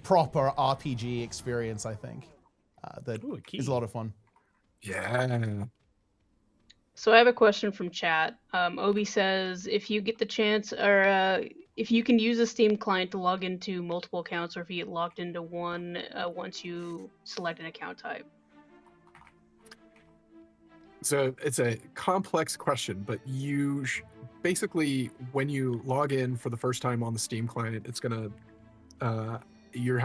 proper RPG experience, I think, that Ooh, a key. is a lot of fun. Yeah. So I have a question from chat. Obi says, if you get the chance, or if you can use a Steam client to log into multiple accounts, or if you get logged into one once you select an account type. So it's a complex question, but basically, when you log in for the first time on the Steam client, it's gonna you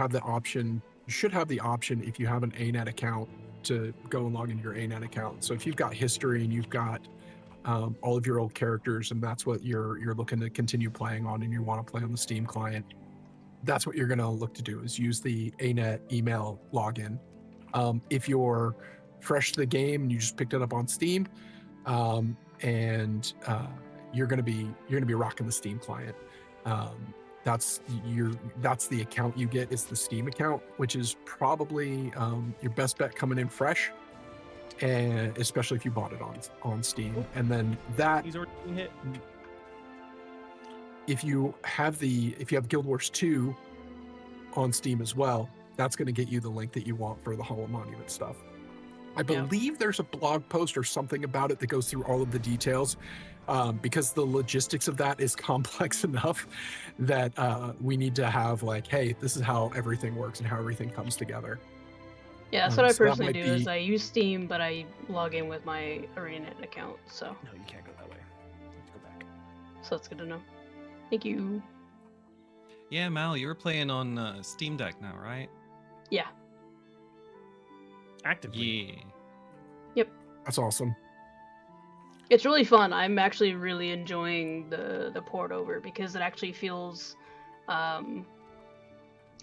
should have the option if you have an ANET account to go and log into your ANET account. So if you've got history and you've got all of your old characters, and that's what you're looking to continue playing on, and you want to play on the Steam client, that's what you're going to look to do, is use the ANET email login. If you're fresh to the game and you just picked it up on Steam, and you're going to be rocking the Steam client. That's the account you get, is the Steam account, which is probably your best bet coming in fresh, and especially if you bought it on Steam. And then that, He's already been hit. if you have Guild Wars 2 on Steam as well, that's going to get you the link that you want for the Hollow Monument stuff. I believe there's a blog post or something about it that goes through all of the details, because the logistics of that is complex enough that we need to have, like, hey, this is how everything works and how everything comes together. Yeah, that's what I So that personally might do. Is be- I use Steam, but I log in with my ArenaNet account. So No, you can't go that way. Let's go back. that's good to know. Thank you. Yeah, Mal, you're playing on Steam Deck now, right? Yeah. Actively. Yeah. That's awesome. It's really fun. I'm actually really enjoying the port over, because it actually feels,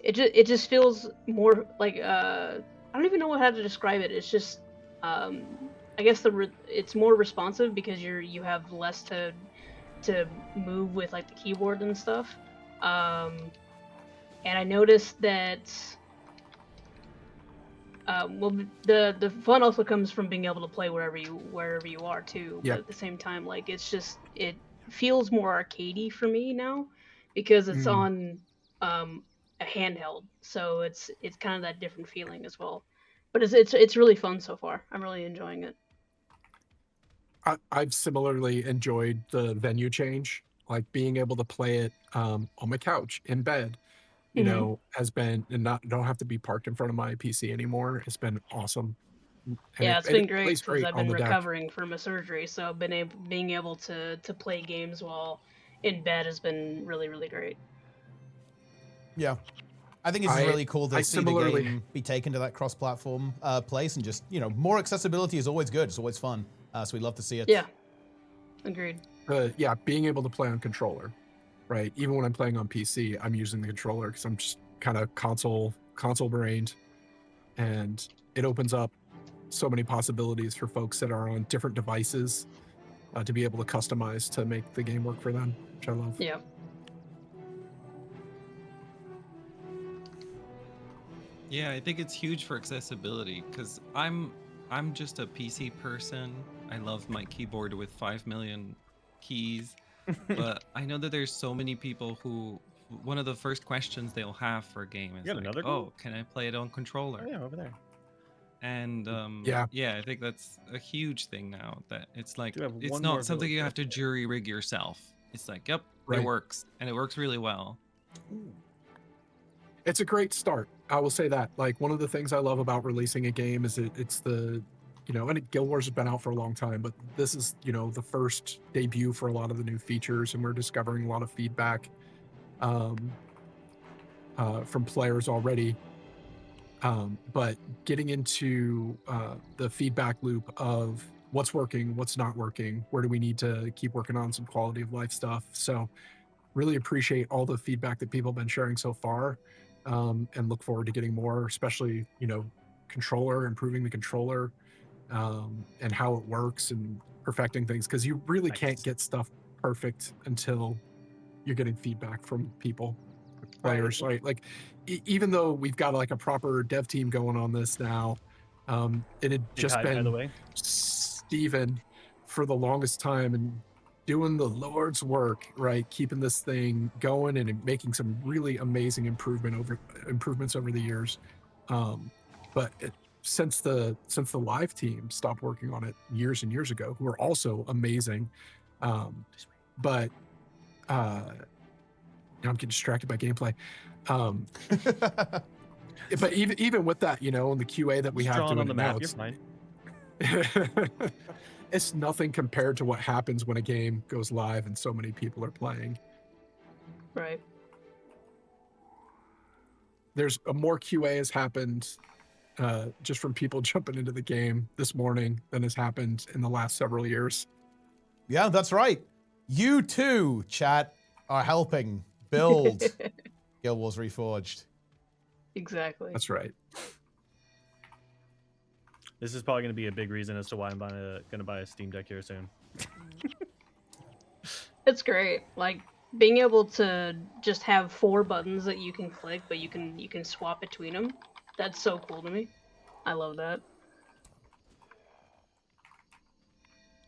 it just feels more like I don't even know how to describe it. It's just I guess it's more responsive because you have less to move with, like the keyboard and stuff. And I noticed that well, the fun also comes from being able to play wherever you are too. Yeah. But at the same time, like, it feels more arcadey for me now, because it's on a handheld, so it's kind of that different feeling as well. But it's really fun so far. I'm really enjoying it. I've similarly enjoyed the venue change, like being able to play it on my couch in bed. You Mhm. know, has been, and don't have to be parked in front of my PC anymore. It's been awesome. And Yeah, it's and been great plays since I've on been the deck. recovering from a surgery. So being able to play games while in bed has been really, really great. Yeah. I think it's I- really cool to I see the similarly- game be taken to that cross-platform place, and just, more accessibility is always good. It's always fun. So we'd love to see it. Yeah, agreed. Yeah, being able to play on controller, right? Even when I'm playing on PC, I'm using the controller because I'm just kind of console brained, and it opens up so many possibilities for folks that are on different devices to be able to customize to make the game work for them, which I love. Yeah. Yeah, I think it's huge for accessibility, because I'm just a PC person. I love my keyboard with 5 million keys, but I know that there's so many people who one of the first questions they'll have for a game is You got like, another "Oh, goal? can I play it on controller?" Oh yeah, over there. And Yeah. I think that's a huge thing now, that it's like Do have it's one not more something you village have to left. jury rig yourself. It's like, yep, Right. it works, and it works really well. It's a great start. I will say that. Like, one of the things I love about releasing a game is it's the, and Guild Wars has been out for a long time, but this is, the first debut for a lot of the new features, and we're discovering a lot of feedback from players already. But getting into the feedback loop of what's working, what's not working, where do we need to keep working on some quality of life stuff. So really appreciate all the feedback that people have been sharing so far, and look forward to getting more, especially, improving the controller, and how it works, and perfecting things, because you really can't Nice. get stuff perfect until you're getting feedback from people, players, right? Like, even though we've got like a proper dev team going on this now, it had Big just hype, by the been way. Steven for the longest time, and doing the Lord's work, right? Keeping this thing going and making some really amazing improvements over the years. But since the live team stopped working on it years and years ago, who are also amazing, but Now I'm getting distracted by gameplay. But even with that, you know, and the QA that we Just have drawing doing on the it now, map. You're fine. it's nothing compared to what happens when a game goes live and so many people are playing. Right. There's a more QA has happened just from people jumping into the game this morning than has happened in the last several years. Yeah, that's right. You too, chat, are helping build Guild Wars Reforged. Exactly. That's right. This is probably going to be a big reason as to why I'm going to buy a Steam Deck here soon. It's great. Like being able to just have 4 buttons that you can click, but you can swap between them. That's so cool to me. I love that.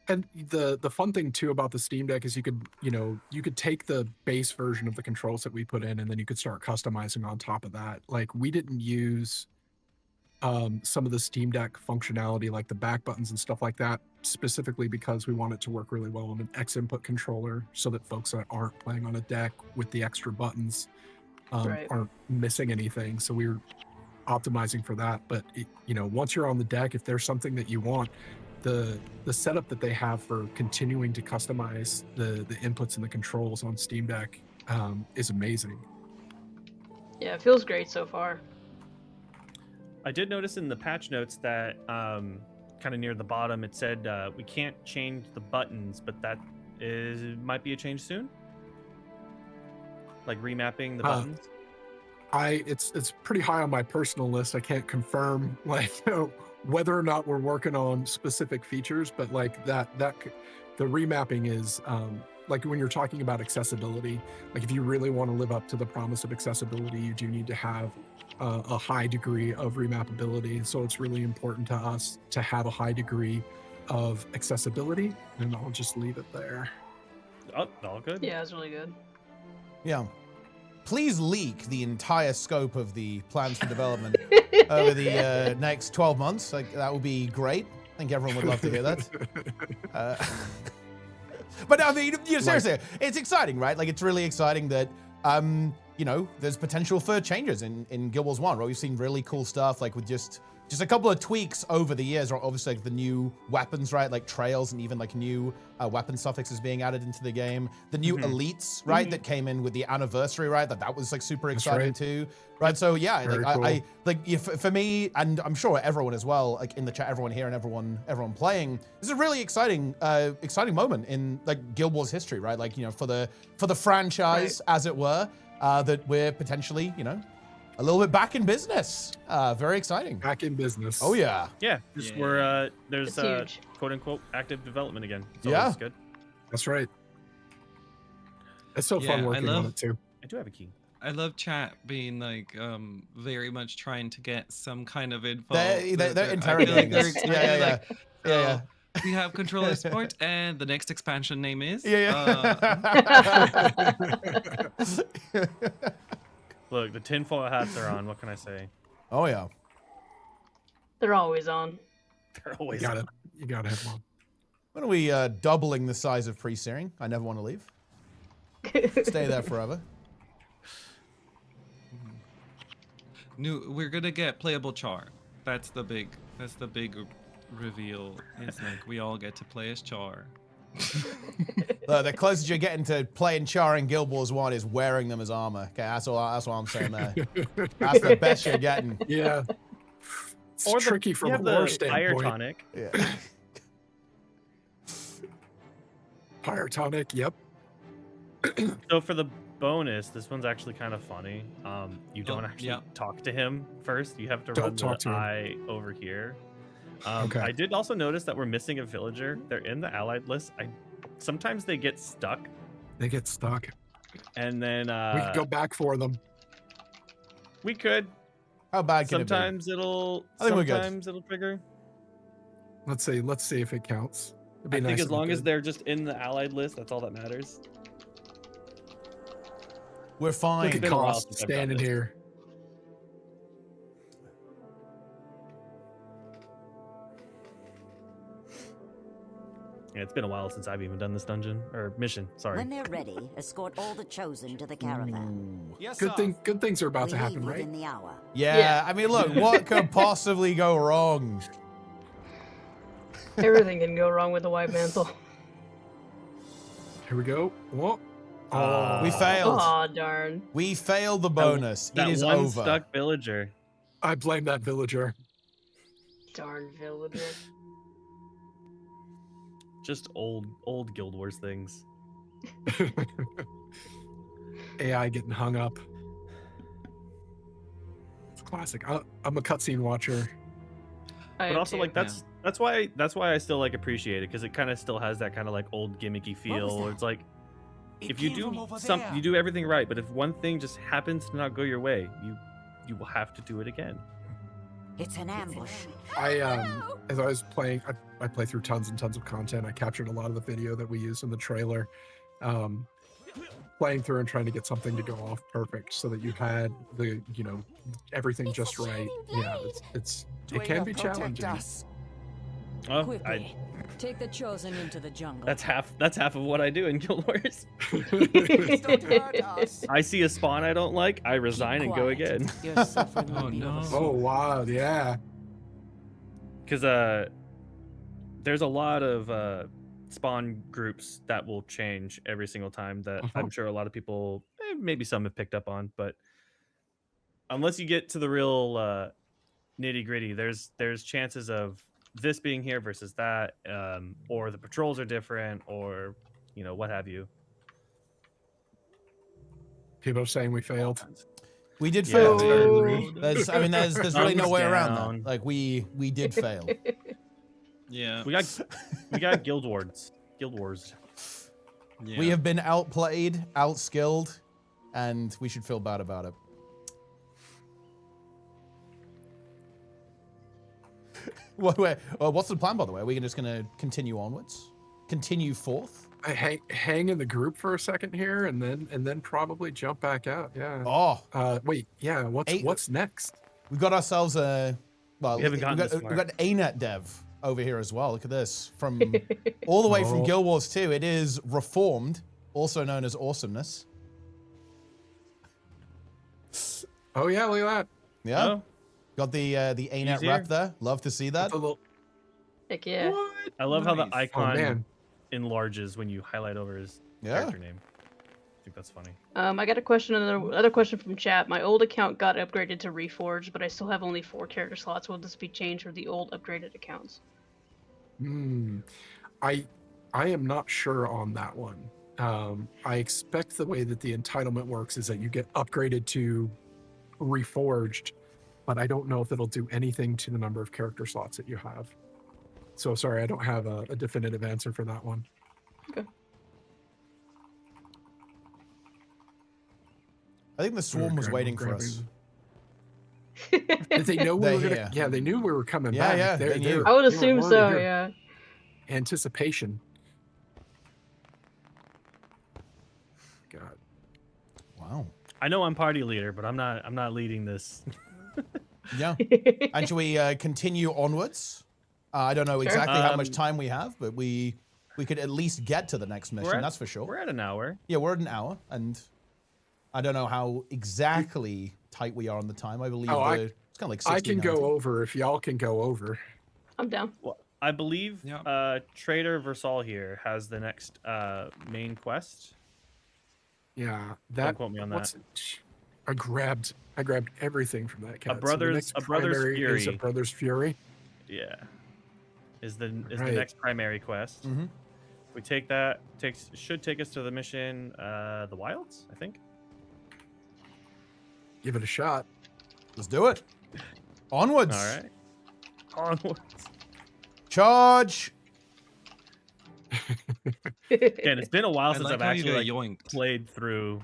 And the fun thing too about the Steam Deck is you could take the base version of the controls that we put in, and then you could start customizing on top of that. Like we didn't use some of the Steam Deck functionality, like the back buttons and stuff like that, specifically because we want it to work really well on an X input controller, so that folks that aren't playing on a deck with the extra buttons aren't missing anything. So we're optimizing for that. But once you're on the deck, if there's something that you want, the setup that they have for continuing to customize the inputs and the controls on Steam Deck is amazing. Yeah, it feels great so far. I did notice in the patch notes that kind of near the bottom it said we can't change the buttons, but that might be a change soon. Like remapping the buttons. It's pretty high on my personal list. I can't confirm whether or not we're working on specific features, but like the remapping is like when you're talking about accessibility, like if you really want to live up to the promise of accessibility, you do need to have a high degree of remappability. So it's really important to us to have a high degree of accessibility, and I'll just leave it there. Oh, all good. Yeah, it's really good. Yeah. Please leak the entire scope of the plans for development over the next 12 months. Like that would be great. I think everyone would love to hear that. But I mean, seriously, it's exciting, right? Like it's really exciting that there's potential for changes in Guild Wars 1, right? We've seen really cool stuff, like with just a couple of tweaks over the years, right? Obviously like the new weapons, right? Like trails and even like new weapon suffixes being added into the game. The new elites, right? That came in with the anniversary, right? That was like super exciting too, right? So yeah, Very like cool. for me, and I'm sure everyone as well, like in the chat, everyone here and everyone playing, this is a really exciting moment in like Guild Wars history, right? Like, for the franchise, as it were, that we're potentially, a little bit back in business. Very exciting. Back in business. Oh yeah. Yeah, we're there's It's huge. quote unquote active development again. It's Yeah. always good. That's right. It's so fun working on it too. I do have a key. I love chat being like very much trying to get some kind of info. They're I feel interrogating they're us. excited, Yeah. like, Yeah. we have controller support, and the next expansion name is. Look, the tinfoil hats are on. What can I say? Oh yeah. They're always on. They're always You on. gotta have one. When are we doubling the size of pre-searing? I never want to leave. Stay there forever. We're gonna get playable Char. That's the big reveal. It's like we all get to play as Char. The closest you're getting to playing Char in Guild Wars 1 is wearing them as armor. Okay, that's what I'm saying there. That's the best you're getting. Yeah. It's tricky from a the lore fire standpoint. tonic. Yeah. Fire tonic, yep. So for the bonus, this one's actually kind of funny. You don't actually talk to him first. You have to run the eye over here. Okay. I did also notice that we're missing a villager. They're in the allied list. Sometimes they get stuck. They get stuck. And then We could go back for them. we could. How bad can Sometimes it it'll trigger. Let's see if it counts. It'd be I think nice as if it long as did. they're just in the allied list, that's all that matters. be? We're fine. Look at been a while Cost since I've done standing this. here. Yeah, it's been a while since I've even done this dungeon or mission. Sorry. When they're ready, escort all the chosen to the caravan. Yes, Good things are about We to happen, leave right? within the hour. Yeah, I mean, look, what could possibly go wrong? Everything can go wrong with the white mantle. Here we go. Whoa. We failed. Aw, darn. We failed the bonus. That It is one over. stuck villager. I blame that villager. Darn villager. Just old Guild Wars things. AI getting hung up. It's classic. I'm a cutscene watcher. But also, like, that's why I still like appreciate it, because it kind of still has that kind of like old gimmicky feel. Where it's like, if you do you do everything right, but if one thing just happens to not go your way, you will have to do it again. It's an ambush. As I was playing, I play through tons and tons of content. I captured a lot of the video that we used in the trailer. Playing through and trying to get something to go off perfect so that you had the, everything just right. Yeah, it can be challenging. Oh, Quickly, take the chosen into the jungle. that's half of what I do in Guild Wars. I see a spawn I don't like, I resign and go Quiet. again. Your suffering will Oh, be no. over Oh soon. wow, yeah. Because there's a lot of spawn groups that will change every single time that I'm sure a lot of people, maybe some have picked up on, but unless you get to the real nitty gritty, there's chances of this being here versus that, or the patrols are different, or what have you. People saying we failed. We did Yeah, fail. it's very There's really no Thumbs way around down. that. Like we did fail. Yeah. We got Guild Wars. We have been outplayed, outskilled, and we should feel bad about it. What's the plan, by the way? Are we just going to continue onwards? Continue forth? I hang in the group for a second here, and then probably jump back out. Yeah. Oh, Wait. Yeah. What's next? we got ourselves a. Well, We haven't gotten this we far. got ArenaNet dev over here as well. Look at this. From all the way from Oh. Guild Wars 2, it is Reformed, also known as Awesomeness. Oh yeah, look at that. Yeah. Oh, Got the ArenaNet Easier. rep there. Love to see that. That's a little. Heck yeah. What? I love how the Nice. Oh, icon man. enlarges when you highlight over his Yeah. character name. I think that's funny. I got a question, another question from chat. My old account got upgraded to Reforged, but I still have only 4 character slots. Will this be changed for the old upgraded accounts? I am not sure on that one. I expect the way that the entitlement works is that you get upgraded to Reforged, but I don't know if it'll do anything to the number of character slots that you have. So sorry, I don't have a definitive answer for that one. I think the swarm was Grab- waiting for grabbing- us. Did they know we They're were gonna? here. Yeah, they knew we were coming Yeah, back. yeah, they knew. I would they were assume already so, here. yeah. Anticipation. God. Wow. I know I'm party leader, but I'm not leading this. Yeah. And should we continue onwards? I don't know Sure. exactly how much time we have, but we could at least get to the next mission. That's for sure. We're at an hour. Yeah, we're at an hour, and I don't know how exactly tight we are on the time. I believe it's kind of like 60, I can 90. go over if y'all can go over. I'm down. Well, I believe Yeah. Trader Versal here has the next main quest. Yeah, Don't quote me on that. I grabbed everything from that cat. Brother's primary is a Fury. Brother's Fury. Yeah, is the Right. next primary quest. Mhm. If we take that, should take us to the mission, the Wilds, I think. Give it a shot. Let's do it. Onwards. All right. Onwards. Charge. Again, it's been a while I since like I've how you actually got like, yoinked. played through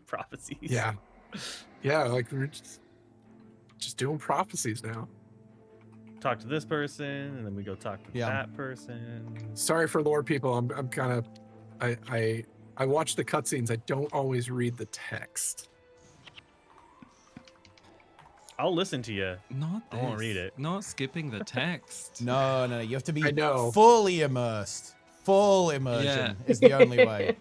prophecies. Yeah, yeah. Like we're just doing prophecies now. Talk to this person, and then we go talk to Yeah. that person. Sorry for lore people. I'm kind of I watch the cutscenes. I don't always read the text. I'll listen to you. Not I won't this. read it. Not skipping the text. No, you have to be I know. fully immersed. Full immersion is the only way.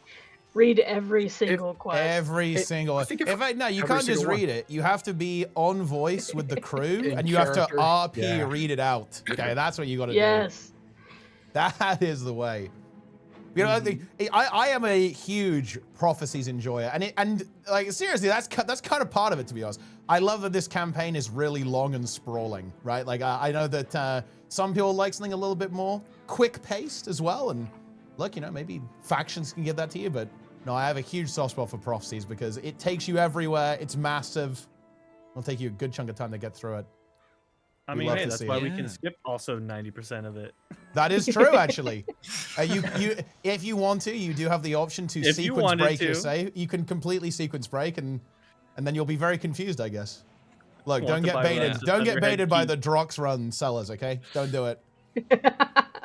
Read every single quest. Every single. I think In fact, no, you every can't just single one. read it. You have to be on voice with the crew, In and you have to character. RP Yeah. read it out. Okay, that's what you got to do. Yes. That is the way. You know, I am a huge prophecies enjoyer, and like seriously, that's kind of part of it, to be honest. I love that this campaign is really long and sprawling, right? Like I know that some people like something a little bit more quick paced as well, and look, you know, maybe factions can give that to you, but no, I have a huge soft spot for prophecies because it takes you everywhere. It's massive. It'll take you a good chunk of time to get through it. I We mean, love hey, to that's see why it. we Yeah. can skip also 90% of it. That is true, actually. If you want to, you do have the option to If you sequence wanted break your to. save. You can completely sequence break, and then you'll be very confused, I guess. Look, Want don't to get buy baited. one, Don't just get under head baited by keep. the Drox run sellers, okay? Don't do it.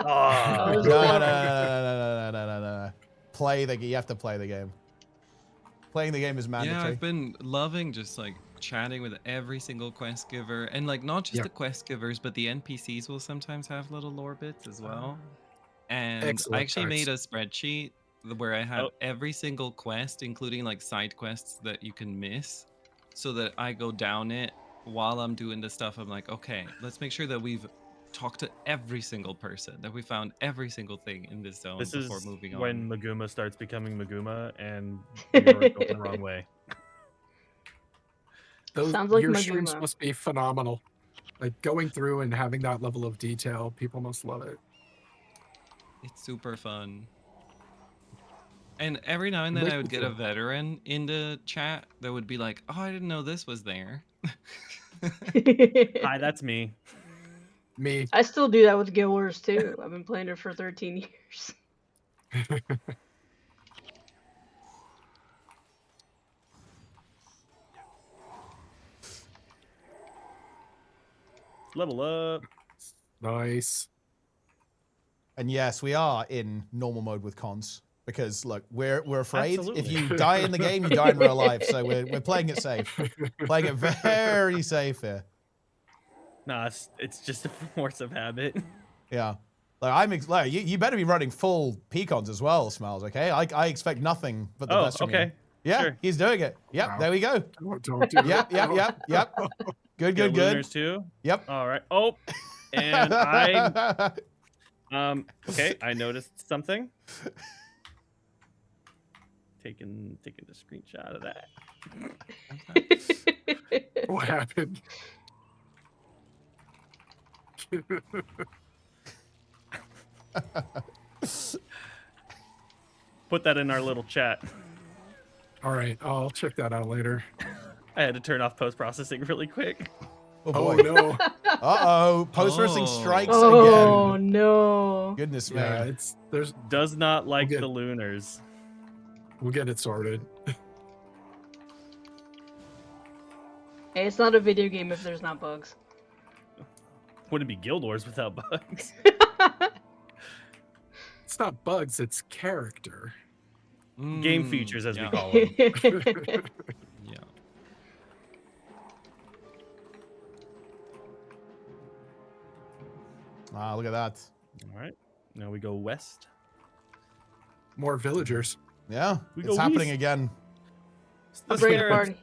Ah. was No, horrible. no. You have to play the game. Playing the game is Yeah, mandatory. I've been loving just like chatting with every single quest giver, and like not just Yeah. the quest givers, but the NPCs will sometimes have little lore bits as well. And Excellent I actually text. made a spreadsheet where I had Oh. every single quest, including like side quests that you can miss, so that I go down it while I'm doing the stuff. I'm like, okay, let's make sure that we've talked to every single person, that we found every single thing in this zone This is before moving when on. Maguma starts becoming Maguma, and we were going the wrong way. Sounds like Your streams Maguma. must be phenomenal. Like going through and having that level of detail, people must love it. It's super fun. And every now and then Makes I would me get a feel- veteran in the chat that would be like, oh, I didn't know this was there. Hi, that's me. Me. I still do that with Guild Wars too. I've been playing it for 13 years. Level up. Nice. And yes, we are in normal mode with cons because look, we're afraid if Absolutely. you die in the game, you die in real life. So we're playing it safe, playing it very safe here. Nah, it's just a force of habit. Yeah, like you better be running full pecons as well, Smiles. Okay, I expect nothing but the Oh, best from you. okay. Yeah, Sure. he's doing it. Yep, Wow. there we go. Don't do Yep. Good, Get good. Lunars too. Yep. All right. Oh, and I okay, I noticed something. Taking the screenshot of that. What happened? Put that in our little chat. All right, I'll check that out later. I had to turn off post processing really quick. Oh Oh boy. no. Uh-oh. Post-wrestling Oh. strikes Oh again. no. Goodness me. Yeah, Does not like Okay. the Lunars. we'll get it sorted. Hey, it's not a video game if there's not bugs. Wouldn't be Guild Wars without bugs. It's not bugs, it's character. Game Mm, features, as we yeah, call them. Yeah. Ah, look at that. All right. Now we go west. More villagers. Yeah, We it's go happening east. again. The Upgrade spirits. party.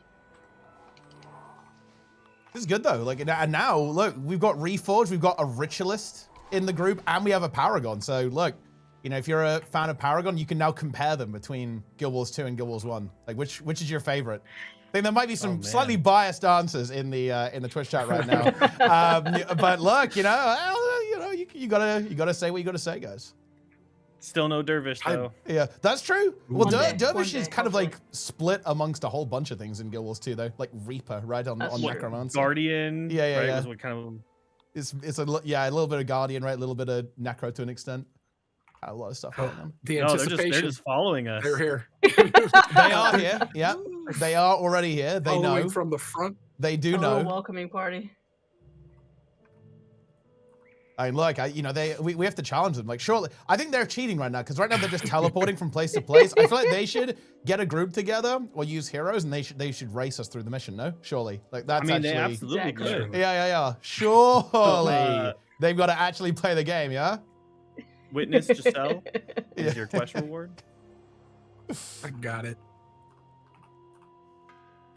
This is good though. Like, and now look, we've got Reforged, we've got a Ritualist in the group, and we have a Paragon. So look, you know, if you're a fan of Paragon, you can now compare them between Guild Wars 2 and Guild Wars 1. Like, which is your favorite? I think there might be some man. slightly biased answers in the Twitch chat right now. But look, you know, you gotta say what you gotta say, guys. Still no Dervish though. Yeah, that's true. Well, One day. Dervish One is day, kind of hopefully. like split amongst a whole bunch of things in Guild Wars 2, though, like Reaper, right on That's true. Necromancer. Guardian. Yeah, right, yeah. Was what kind of It's a little bit of Guardian, right? A little bit of Necro to an extent. A lot of stuff going on. The no, anticipation. they're just following us. They're here. They are here. Yeah, they are already here. They Following know. from the front. They do Oh, know. welcoming party. I mean, look, we have to challenge them. Like, surely, I think they're cheating right now because right now they're just teleporting from place to place. I feel like they should get a group together or use heroes, and they should race us through the mission. No, surely, like that's I mean, they actually. absolutely Exactly. could. Yeah. Surely, So, they've got to actually play the game. Yeah. Witness Giselle is your quest reward. I got it.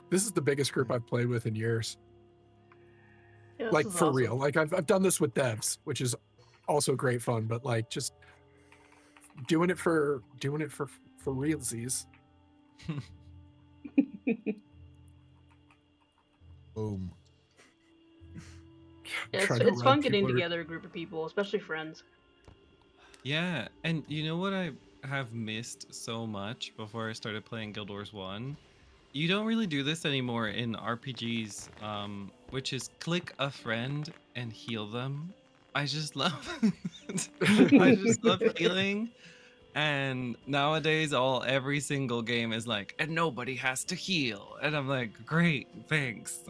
This is the biggest group I've played with in years. Yeah, Like this is for awesome. real. Like I've done this with devs, which is also great fun, but like just doing it for realsies. Boom. Yeah, Trying to it's run fun getting people are- together a group of people, especially friends. Yeah, and you know what I have missed so much before I started playing Guild Wars 1? You don't really do this anymore in RPGs, which is click a friend and heal them. I just love I just love healing. And nowadays every single game is like, and nobody has to heal. And I'm like, great, thanks.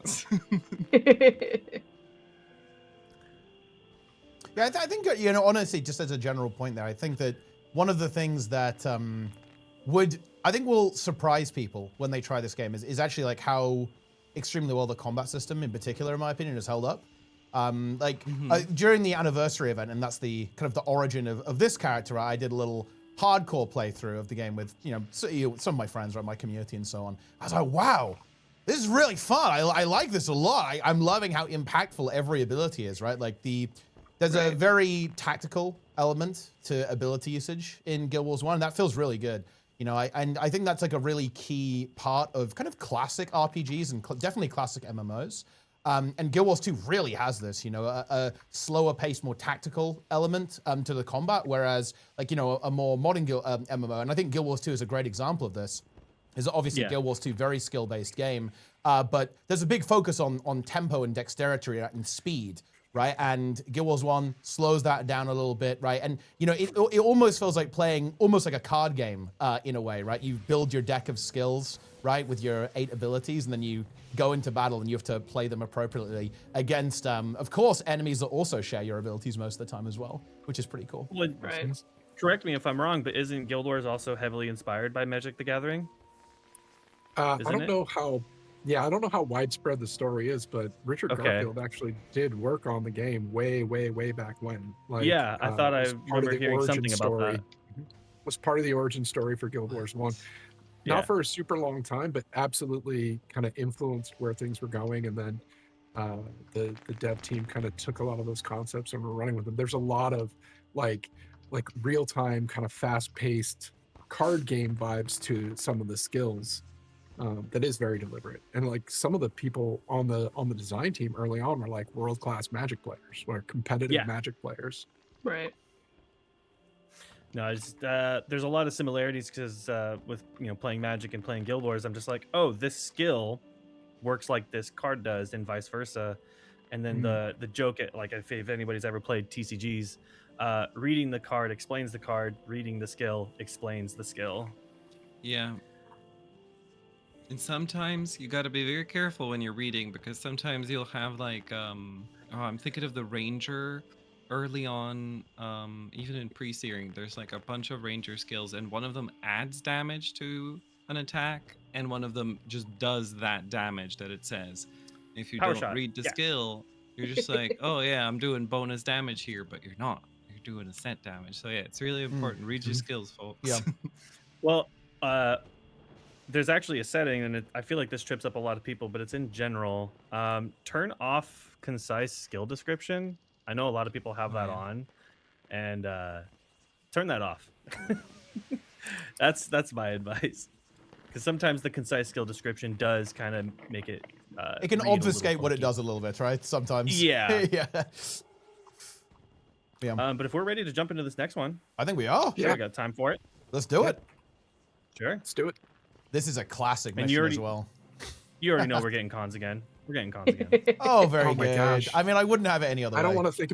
Yeah, I think, you know, honestly, just as a general point there, I think that one of the things that I think will surprise people when they try this game is actually like how extremely well the combat system in particular, in my opinion, has held up. During the anniversary event, and that's the kind of the origin of this character, I did a little hardcore playthrough of the game with, you know, some of my friends, right, my community and so on. I was like, wow, this is really fun. I like this a lot. I'm loving how impactful every ability is, right? Like there's a very tactical element to ability usage in Guild Wars 1, and that feels really good. You know, I think that's like a really key part of kind of classic RPGs and definitely classic MMOs. And Guild Wars 2 really has this, you know, a slower paced, more tactical element to the combat, whereas like, you know, a more modern MMO, and I think Guild Wars 2 is a great example of this, is obviously Guild Wars 2, very skill-based game, but there's a big focus on tempo and dexterity and speed, right? And Guild Wars 1 slows that down a little bit, right? And, you know, it almost feels like playing almost like a card game in a way, right? You build your deck of skills, right, with your 8 abilities, and then you go into battle and you have to play them appropriately against, of course, enemies that also share your abilities most of the time as well, which is pretty cool. Well, Right. correct me if I'm wrong, but isn't Guild Wars also heavily inspired by Magic the Gathering? I Isn't don't it? know how. Yeah, I don't know how widespread the story is, but Richard Okay. Garfield actually did work on the game way back when. Like, Yeah, I thought I was part of remember the hearing origin something about story. that. Was part of the origin story for Guild Wars 1. Yeah. Not for a super long time, but absolutely kind of influenced where things were going. And then the dev team kind of took a lot of those concepts and were running with them. There's a lot of like real time kind of fast paced card game vibes to some of the skills. That is very deliberate, and like some of the people on the design team early on were like world-class Magic players, or competitive Magic players. Right. No, I just, there's a lot of similarities because with, you know, playing Magic and playing Guild Wars, I'm just like, oh, this skill works like this card does, and vice versa. And then the joke, like if anybody's ever played TCGs, reading the card explains the card, reading the skill explains the skill. Yeah. And sometimes you got to be very careful when you're reading, because sometimes you'll have like I'm thinking of the ranger early on, even in pre-searing, there's like a bunch of ranger skills, and one of them adds damage to an attack, and one of them just does that damage that it says. If you Power don't shot. read the Yeah. skill, you're just like, oh yeah, I'm doing bonus damage here, but you're not. You're doing a set damage. So yeah, it's really important. Read your skills, folks. Yeah. Well, there's actually a setting, and I feel like this trips up a lot of people, but it's in general. Turn off concise skill description. I know a lot of people have that on, and turn that off. That's my advice, because sometimes the concise skill description does kind of make it. It can read a little obfuscate what it funky. does a little bit, right? Sometimes. Yeah. Yeah. But if we're ready to jump into this next one, I think we are. sure, we got time for it. Let's do it. Sure. Let's do it. This is a classic And mission you as well. You already know we're getting cons again. We're getting cons again. Oh, very Oh my good. gosh. I mean, I wouldn't have it any other way. I don't want to think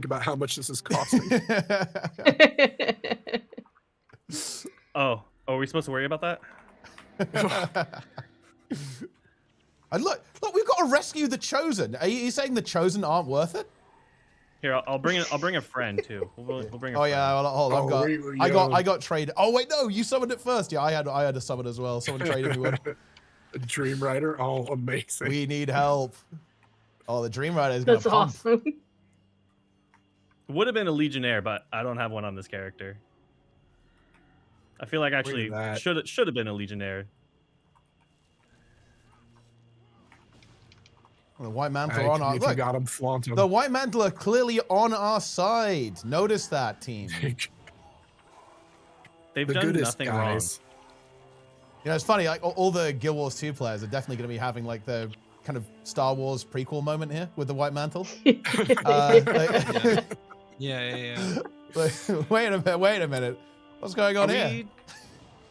about how much this is costing. Oh, are we supposed to worry about that? And look, we've got to rescue the Chosen. Are you saying the Chosen aren't worth it? Here, I'll bring a friend too. We'll bring a Oh friend. yeah, well, hold on. Oh, I got traded. Oh wait, no, you summoned it first. Yeah, I had a summon as well. Someone traded me one. A Dream Rider. Oh, amazing. We need help. Oh, the Dream Rider is gonna That's pump. awesome. Would have been a Legionnaire, but I don't have one on this character. I feel like actually that. should have been a Legionnaire. Well, the White Mantle Hey, on our if you look. got them, flaunt them. The White Mantle are clearly on our side. Notice that, team. They've The done goodest nothing guys. You know, it's funny. Like all the Guild Wars 2 players are definitely going to be having like the kind of Star Wars prequel moment here with the White Mantle. Yeah. Wait a minute. What's going wrong. on here?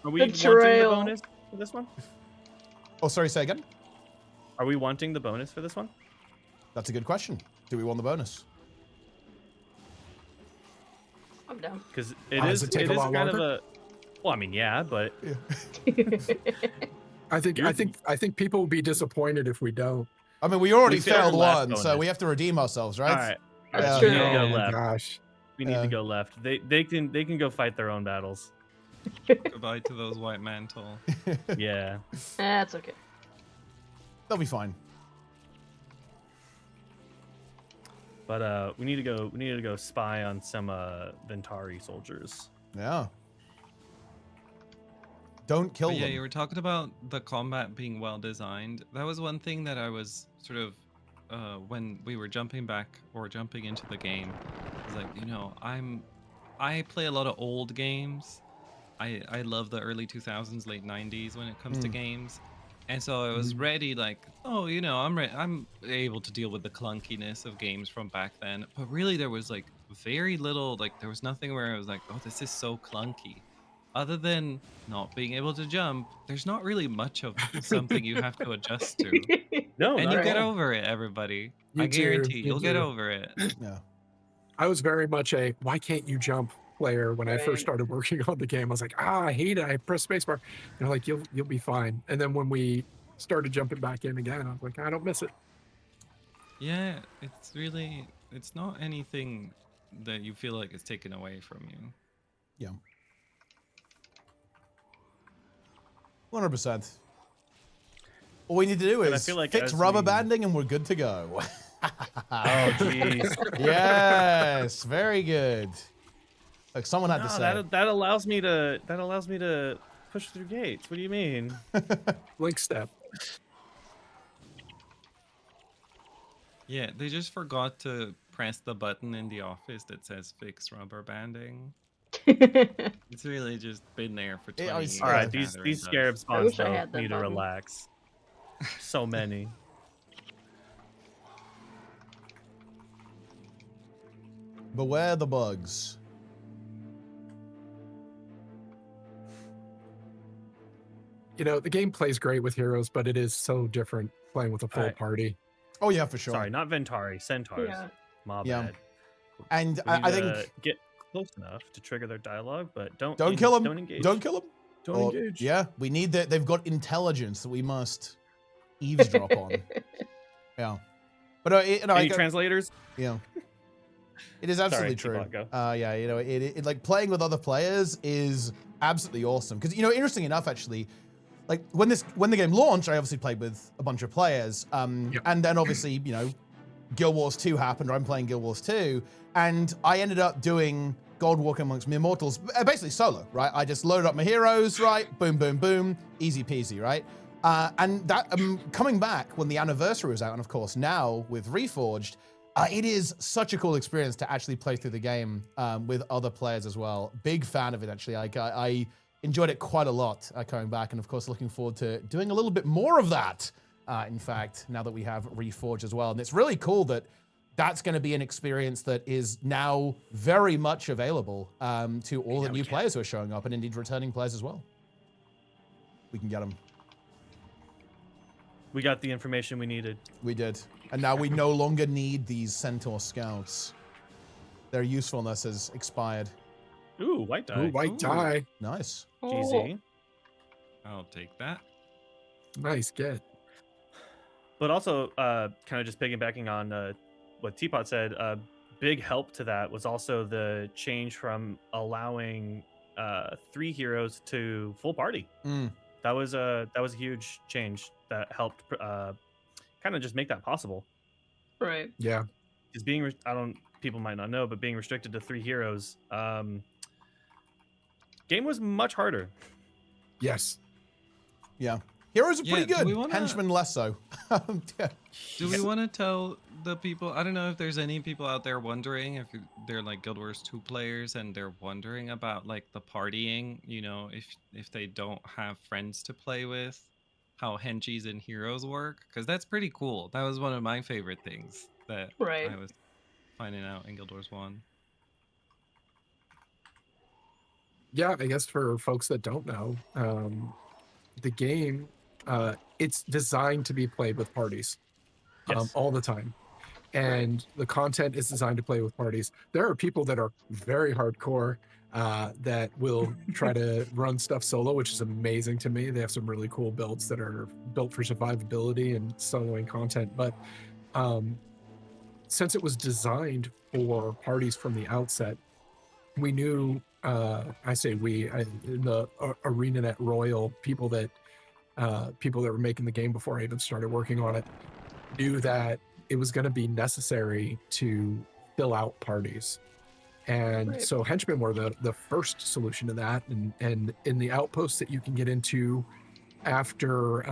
Are we wanting the Betrayal. bonus for this one? Oh, sorry. Say again. Are we wanting the bonus for this one? That's a good question. Do we want the bonus? I'm down. Because Does it take a lot kind of longer? a. Well, I mean, yeah, but I think people will be disappointed if we don't. I mean, we already We failed failed the last one, so bonus. we have to redeem ourselves, right? all right. That's We true. need to go Oh, left. gosh. We need to go left. They can go fight their own battles. Goodbye to those White Mantle. Yeah. That's okay. They'll be fine. But we need to go spy on some Ventari soldiers. Yeah. Don't kill But yeah, them. you were talking about the combat being well designed. That was one thing that I was sort of when we were jumping back or jumping into the game. I was like, you know, I play a lot of old games. I love the early 2000s, late 90s when it comes to games. And so I was ready, like, oh, you know, I'm able to deal with the clunkiness of games from back then. But really, there was like very little, like, there was nothing where I was like, oh, this is so clunky. Other than not being able to jump, there's not really much of something you have to adjust to. No, And not you at get all. over it, everybody. You I do, guarantee you you'll get do. over it. Yeah. I was very much a why can't you jump player when I Right. first started working on the game. I was like, I hate it. I press spacebar. They're like, you'll be fine. And then when we started jumping back in again, I was like, I don't miss it. Yeah, it's not anything that you feel like is taken away from you. Yeah. 100%. All we need to do And I is feel like fix as rubber we- banding and we're good to go. Oh, jeez. Yes, very good. Like someone had to No, say. that allows me to push through gates. What do you mean? Link step. Yeah, they just forgot to press the button in the office that says fix rubber banding. It's really just been there for 20 I years. was- All right, Yeah. these gathering scarab dust. spawns wish I though had that need to button. relax. So many. Beware the bugs. You know, the game plays great with heroes, but it is so different playing with a full Alright. party. Oh yeah, for sure. Sorry, not Ventari, Centaurs. Yeah. My Yeah. bad. And We need I to think get close enough to trigger their dialogue, but don't kill them. Don't engage. Don't kill them. Don't engage. Yeah, we need that. They've got intelligence that we must eavesdrop on. Yeah, but Any translators? yeah, it is absolutely Sorry, true. Teapot, go. Yeah, you know, it like playing with other players is absolutely awesome because you know, interesting enough, actually, like when the game launched, I obviously played with a bunch of players, Yep. and then obviously, you know, Guild Wars 2 happened, or I'm playing Guild Wars 2, and I ended up doing God Walk Amongst Mere Mortals, basically solo, right? I just loaded up my heroes, right? Boom, boom, boom, easy peasy, right? And that coming back when the anniversary was out, and of course now with Reforged, it is such a cool experience to actually play through the game with other players as well. Big fan of it, actually. I enjoyed it quite a lot coming back, and of course looking forward to doing a little bit more of that. In fact, now that we have Reforged as well, and it's really cool that that's going to be an experience that is now very much available to all the new players who are showing up, and indeed returning players as well. We can get them. We got the information we needed. We did. And now we no longer need these Centaur scouts. Their usefulness has expired. Ooh, white die. Ooh, white tie. Nice. Oh, GZ. I'll take that. Nice get. But also, kind of just piggybacking on what Teapot said, a big help to that was also the change from allowing 3 heroes to full party. Mm. That was a huge change that helped kind of just make that possible. Right. Yeah. Because being people might not know, but being restricted to 3 heroes, game was much harder. Yes. Yeah. Heroes are Yeah, pretty do we good. wanna- Henchmen less so. Yeah. Do we want to tell the people? I don't know if there's any people out there wondering if they're like Guild Wars 2 players and they're wondering about like the partying. You know, if they don't have friends to play with, how henchies and heroes work, because that's pretty cool. That was one of my favorite things that Right. I was finding out in Guild Wars 1. Yeah, I guess for folks that don't know, the game, it's designed to be played with parties Yes. all the time. And the content is designed to play with parties. There are people that are very hardcore that will try to run stuff solo, which is amazing to me. They have some really cool builds that are built for survivability and soloing content. But since it was designed for parties from the outset, we knew, I say we, in the ArenaNet Royal, people that were making the game before I even started working on it, knew that it was going to be necessary to fill out parties. And Right. so henchmen were the first solution to that. And in the outposts that you can get into after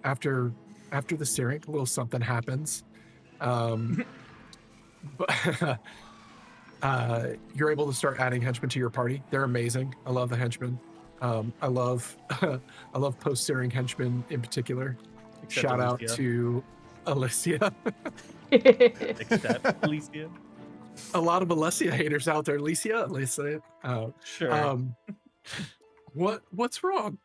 the searing, a little something happens. But you're able to start adding henchmen to your party. They're amazing. I love the henchmen. I love post-searing henchmen in particular. Except Shout out Alicia. to Alicia. Except Alicia. A lot of Alicia haters out there. Alicia. Sure. What's wrong?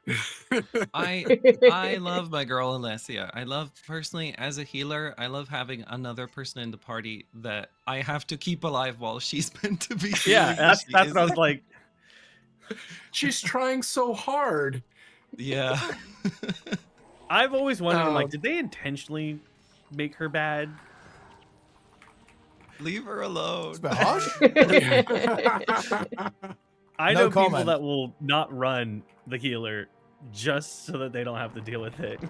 I love my girl Alessia. I love, personally, as a healer, I love having another person in the party that I have to keep alive while she's meant to be Yeah, healing. that's She what I isn't. was like. She's trying so hard. Yeah. I've always wondered, I'm like, Um, did they intentionally make her bad? Leave her alone. It's a bit harsh. I No know people comment. that will not run the healer just so that they don't have to deal with it.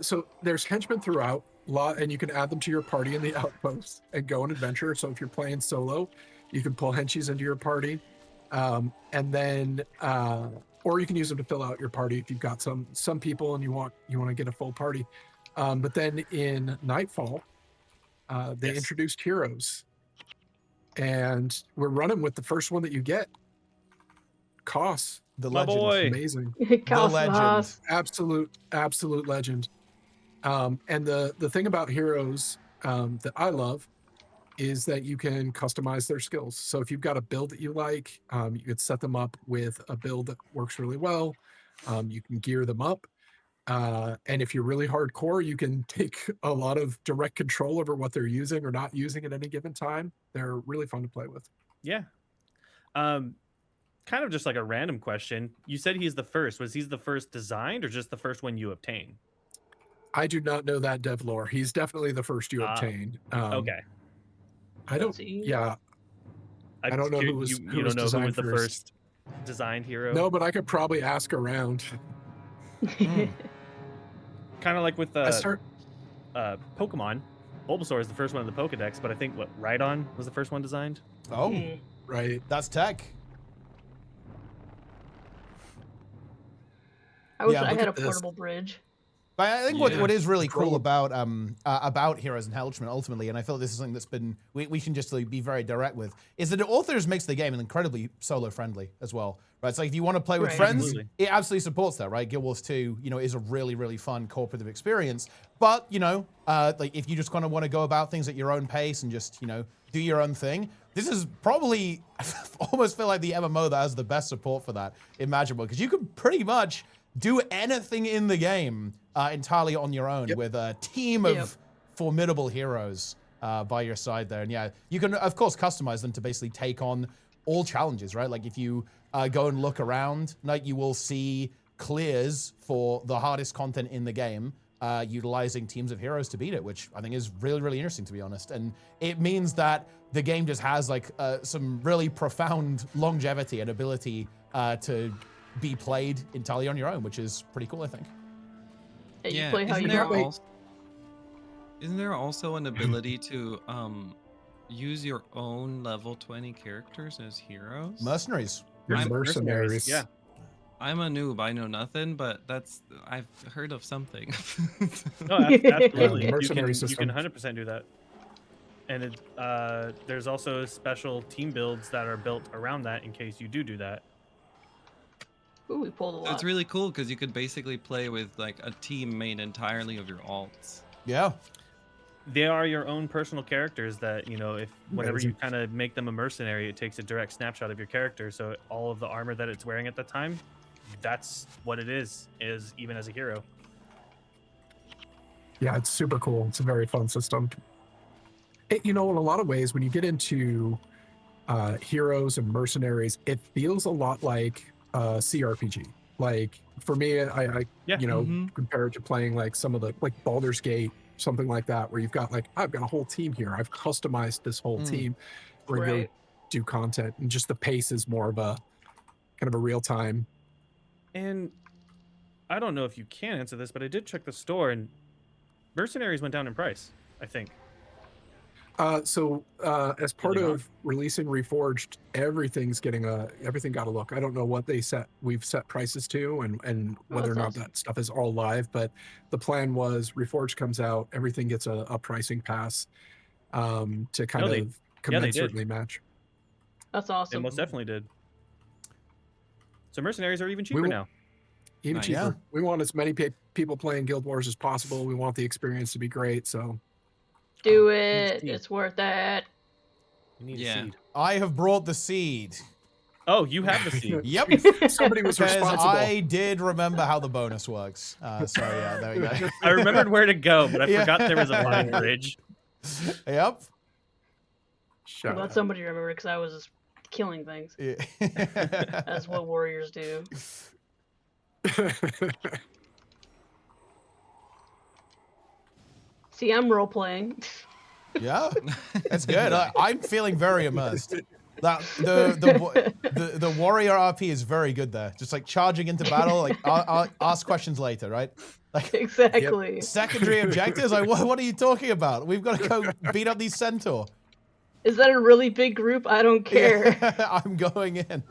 So there's henchmen throughout and you can add them to your party in the outposts and go on adventure. So if you're playing solo, you can pull henchies into your party, and then or you can use them to fill out your party if you've got some people and you want to get a full party. But then in Nightfall, they Yes. introduced heroes, and we're running with the first one that you get. Koss, The My legend. boy. amazing. The legend. Cosmos. Absolute legend. And the thing about heroes that I love is that you can customize their skills. So if you've got a build that you like, you could set them up with a build that works really well. You can gear them up. And if you're really hardcore, you can take a lot of direct control over what they're using or not using at any given time. They're really fun to play with. Yeah. Kind of just like a random question. You said he's the first. Was he the first designed or just the first one you obtained? I do not know that dev lore. He's definitely the first you Ah, obtained. Okay. I don't. Let's see. Yeah. I don't know who was- You, who you was don't know who was designed the first. first designed hero? No, but I could probably ask around. Kind of like with I start. Pokemon. Bulbasaur is the first one in the Pokedex, but I think Rhydon was the first one designed. Oh, Right. that's tech. I wish Yeah, I look had a at this. portable bridge. But I think Yeah. what is really cool Control. about Heroes and Henchmen ultimately, and I feel this is something that's been we can just be very direct with, is that the authors makes the game incredibly solo friendly as well, right? So if you want to play with Right. friends, Absolutely. it absolutely supports that, right? Guild Wars 2, is a really really fun cooperative experience. But like if you just kind of want to go about things at your own pace and just do your own thing, this is probably almost feel like the MMO that has the best support for that imaginable, because you can pretty much do anything in the game entirely on your own with a team of formidable heroes by your side there. And yeah, you can, of course, customize them to basically take on all challenges, right? Like if you go and look around, like you will see clears for the hardest content in the game, utilizing teams of heroes to beat it, which I think is really, really interesting, to be honest. And it means that the game just has like some really profound longevity and ability to be played entirely on your own, which is pretty cool, I think. Yeah, you Yeah, play how isn't you there want. also- Isn't there also an ability to use your own level 20 characters as heroes? Mercenaries. There's I'm mercenaries. Yeah. I'm a noob. I know nothing, but I've heard of something. No, absolutely. The mercenary You system. can 100% do that. And there's also special team builds that are built around that in case you do that. Ooh, we pulled a So lot. it's really cool because you could basically play with like a team made entirely of your alts. Yeah. They are your own personal characters that, if whenever you Amazing. kind of make them a mercenary, it takes a direct snapshot of your character. So all of the armor that it's wearing at the time, that's what it is even as a hero. Yeah, it's super cool. It's a very fun system. In a lot of ways, when you get into heroes and mercenaries, it feels a lot like CRPG. Like for me, I Yeah. compared to playing like some of the like Baldur's Gate, something like that, where you've got like, I've got a whole team here. I've customized this whole team. We're gonna go Right. do content, and just the pace is more of a kind of a real time. And I don't know if you can answer this, but I did check the store and mercenaries went down in price, I think. So as part Really not? of releasing Reforged, everything got a look. I don't know what we've set prices to and whether or that's not awesome. that stuff is all live, but the plan was Reforged comes out, everything gets a pricing pass to kind they of did. commensurately match. That's They awesome. most definitely did. So mercenaries are even We cheaper will- now. Even Nice. cheaper. Yeah. We want as many people playing Guild Wars as possible. We want the experience to be great. So Do Oh, it. see. It's worth it. You need Yeah. a seed. I have brought the seed. Oh, you have the seed. Yep. somebody was Because responsible. I did remember how the bonus works. So yeah, there we go. I remembered where to go, but I Yeah. forgot there was a vine bridge. Yep. I'm Shout glad out. somebody remembered because I was just killing things. Yeah. That's what warriors do. See, I'm role playing. Yeah, that's good. I'm feeling very immersed. The warrior RP is very good there. Just like charging into battle, like I'll ask questions later, right? Like Exactly. secondary objectives. Like what are you talking about? We've got to go beat up these centaur. Is that a really big group? I don't care. Yeah, I'm going in.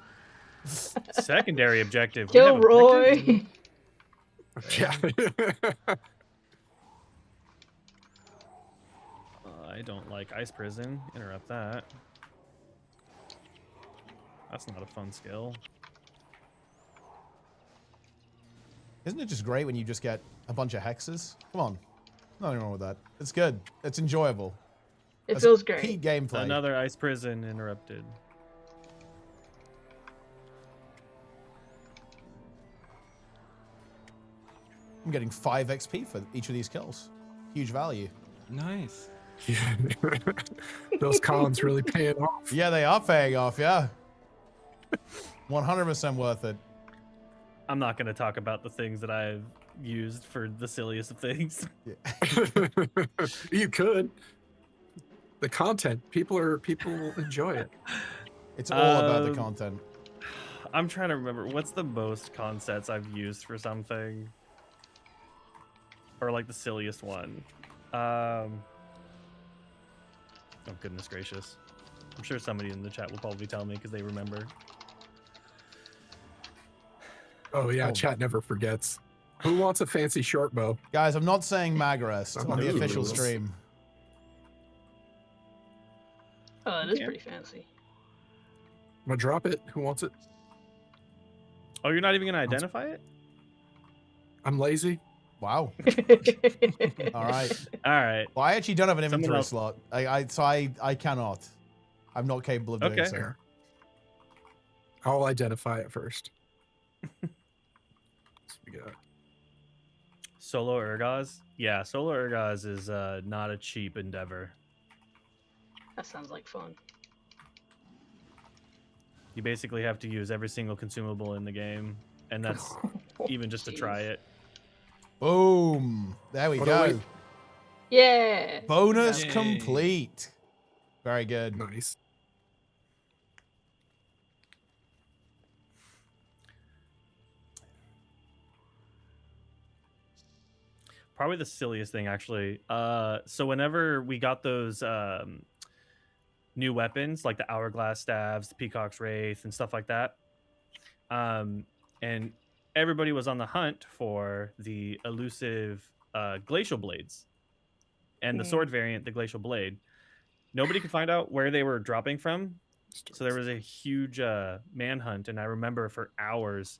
Secondary objective. We Kill have objectives? Roy. Yeah. I don't like ice prison. Interrupt that. That's not a fun skill. Isn't it just great when you just get a bunch of hexes? Come on, nothing wrong with that. It's good. It's enjoyable. It That's feels peak great. gameplay. Another ice prison interrupted. I'm getting 5 XP for each of these kills. Huge value. Nice. Those cons really paying off. Yeah, they are paying off, yeah. 100% worth it. I'm not going to talk about the things that I've used for the silliest of things. You could. The content, people enjoy it. It's all about the Um, content. I'm trying to remember what's the most con sets I've used for something, or like the silliest one. Oh goodness gracious! I'm sure somebody in the chat will probably tell me because they remember. Oh yeah, Oh. chat never forgets. Who wants a fancy short bow? Guys, I'm not saying mag rest on the Ooh. official stream. Oh, it is Yeah. pretty fancy. I'm gonna drop it. Who wants it? Oh, you're not even gonna identify it? I'm lazy. Wow. All right. All right. Well, I actually don't have an Someone inventory else- slot. I cannot. I'm not capable of doing Okay. so. There. I'll identify it first. So we got Solo Urgaz? Yeah, Solo Urgaz is not a cheap endeavor. That sounds like fun. You basically have to use every single consumable in the game, and that's even just to try Jeez. it. Boom. There we Oh, no, go. wait. Yeah. Bonus Yay. complete. Very good. nice. probably the silliest thing actually. So whenever we got those new weapons like the hourglass staves, the peacock's wraith, and stuff like that, and everybody was on the hunt for the elusive glacial blades and the sword variant, the glacial blade. Nobody could find out where they were dropping from, so there was a huge manhunt, and I remember for hours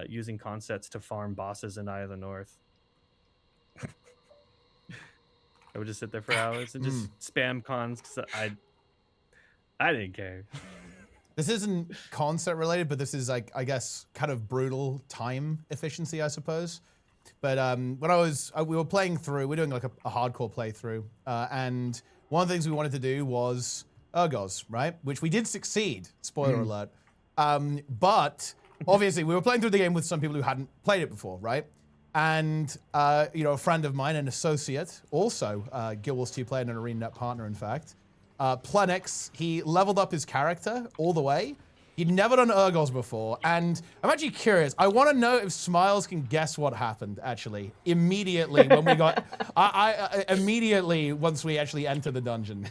using consets to farm bosses in Eye of the North. I would just sit there for hours and just spam cons because I didn't care. This isn't concept related, but this is like, I guess, kind of brutal time efficiency, I suppose. But when we were playing through, we're doing like a hardcore playthrough, and one of the things we wanted to do was Urgos, right? Which we did succeed, spoiler alert. But obviously we were playing through the game with some people who hadn't played it before, right? And, you know, a friend of mine, an associate, also Guild Wars 2 player and an ArenaNet partner, in fact, Plenix, he leveled up his character all the way. He'd never done Urgos before, and I'm actually curious. I want to know if Smiles can guess what happened, actually, immediately when we got... immediately once we actually entered the dungeon.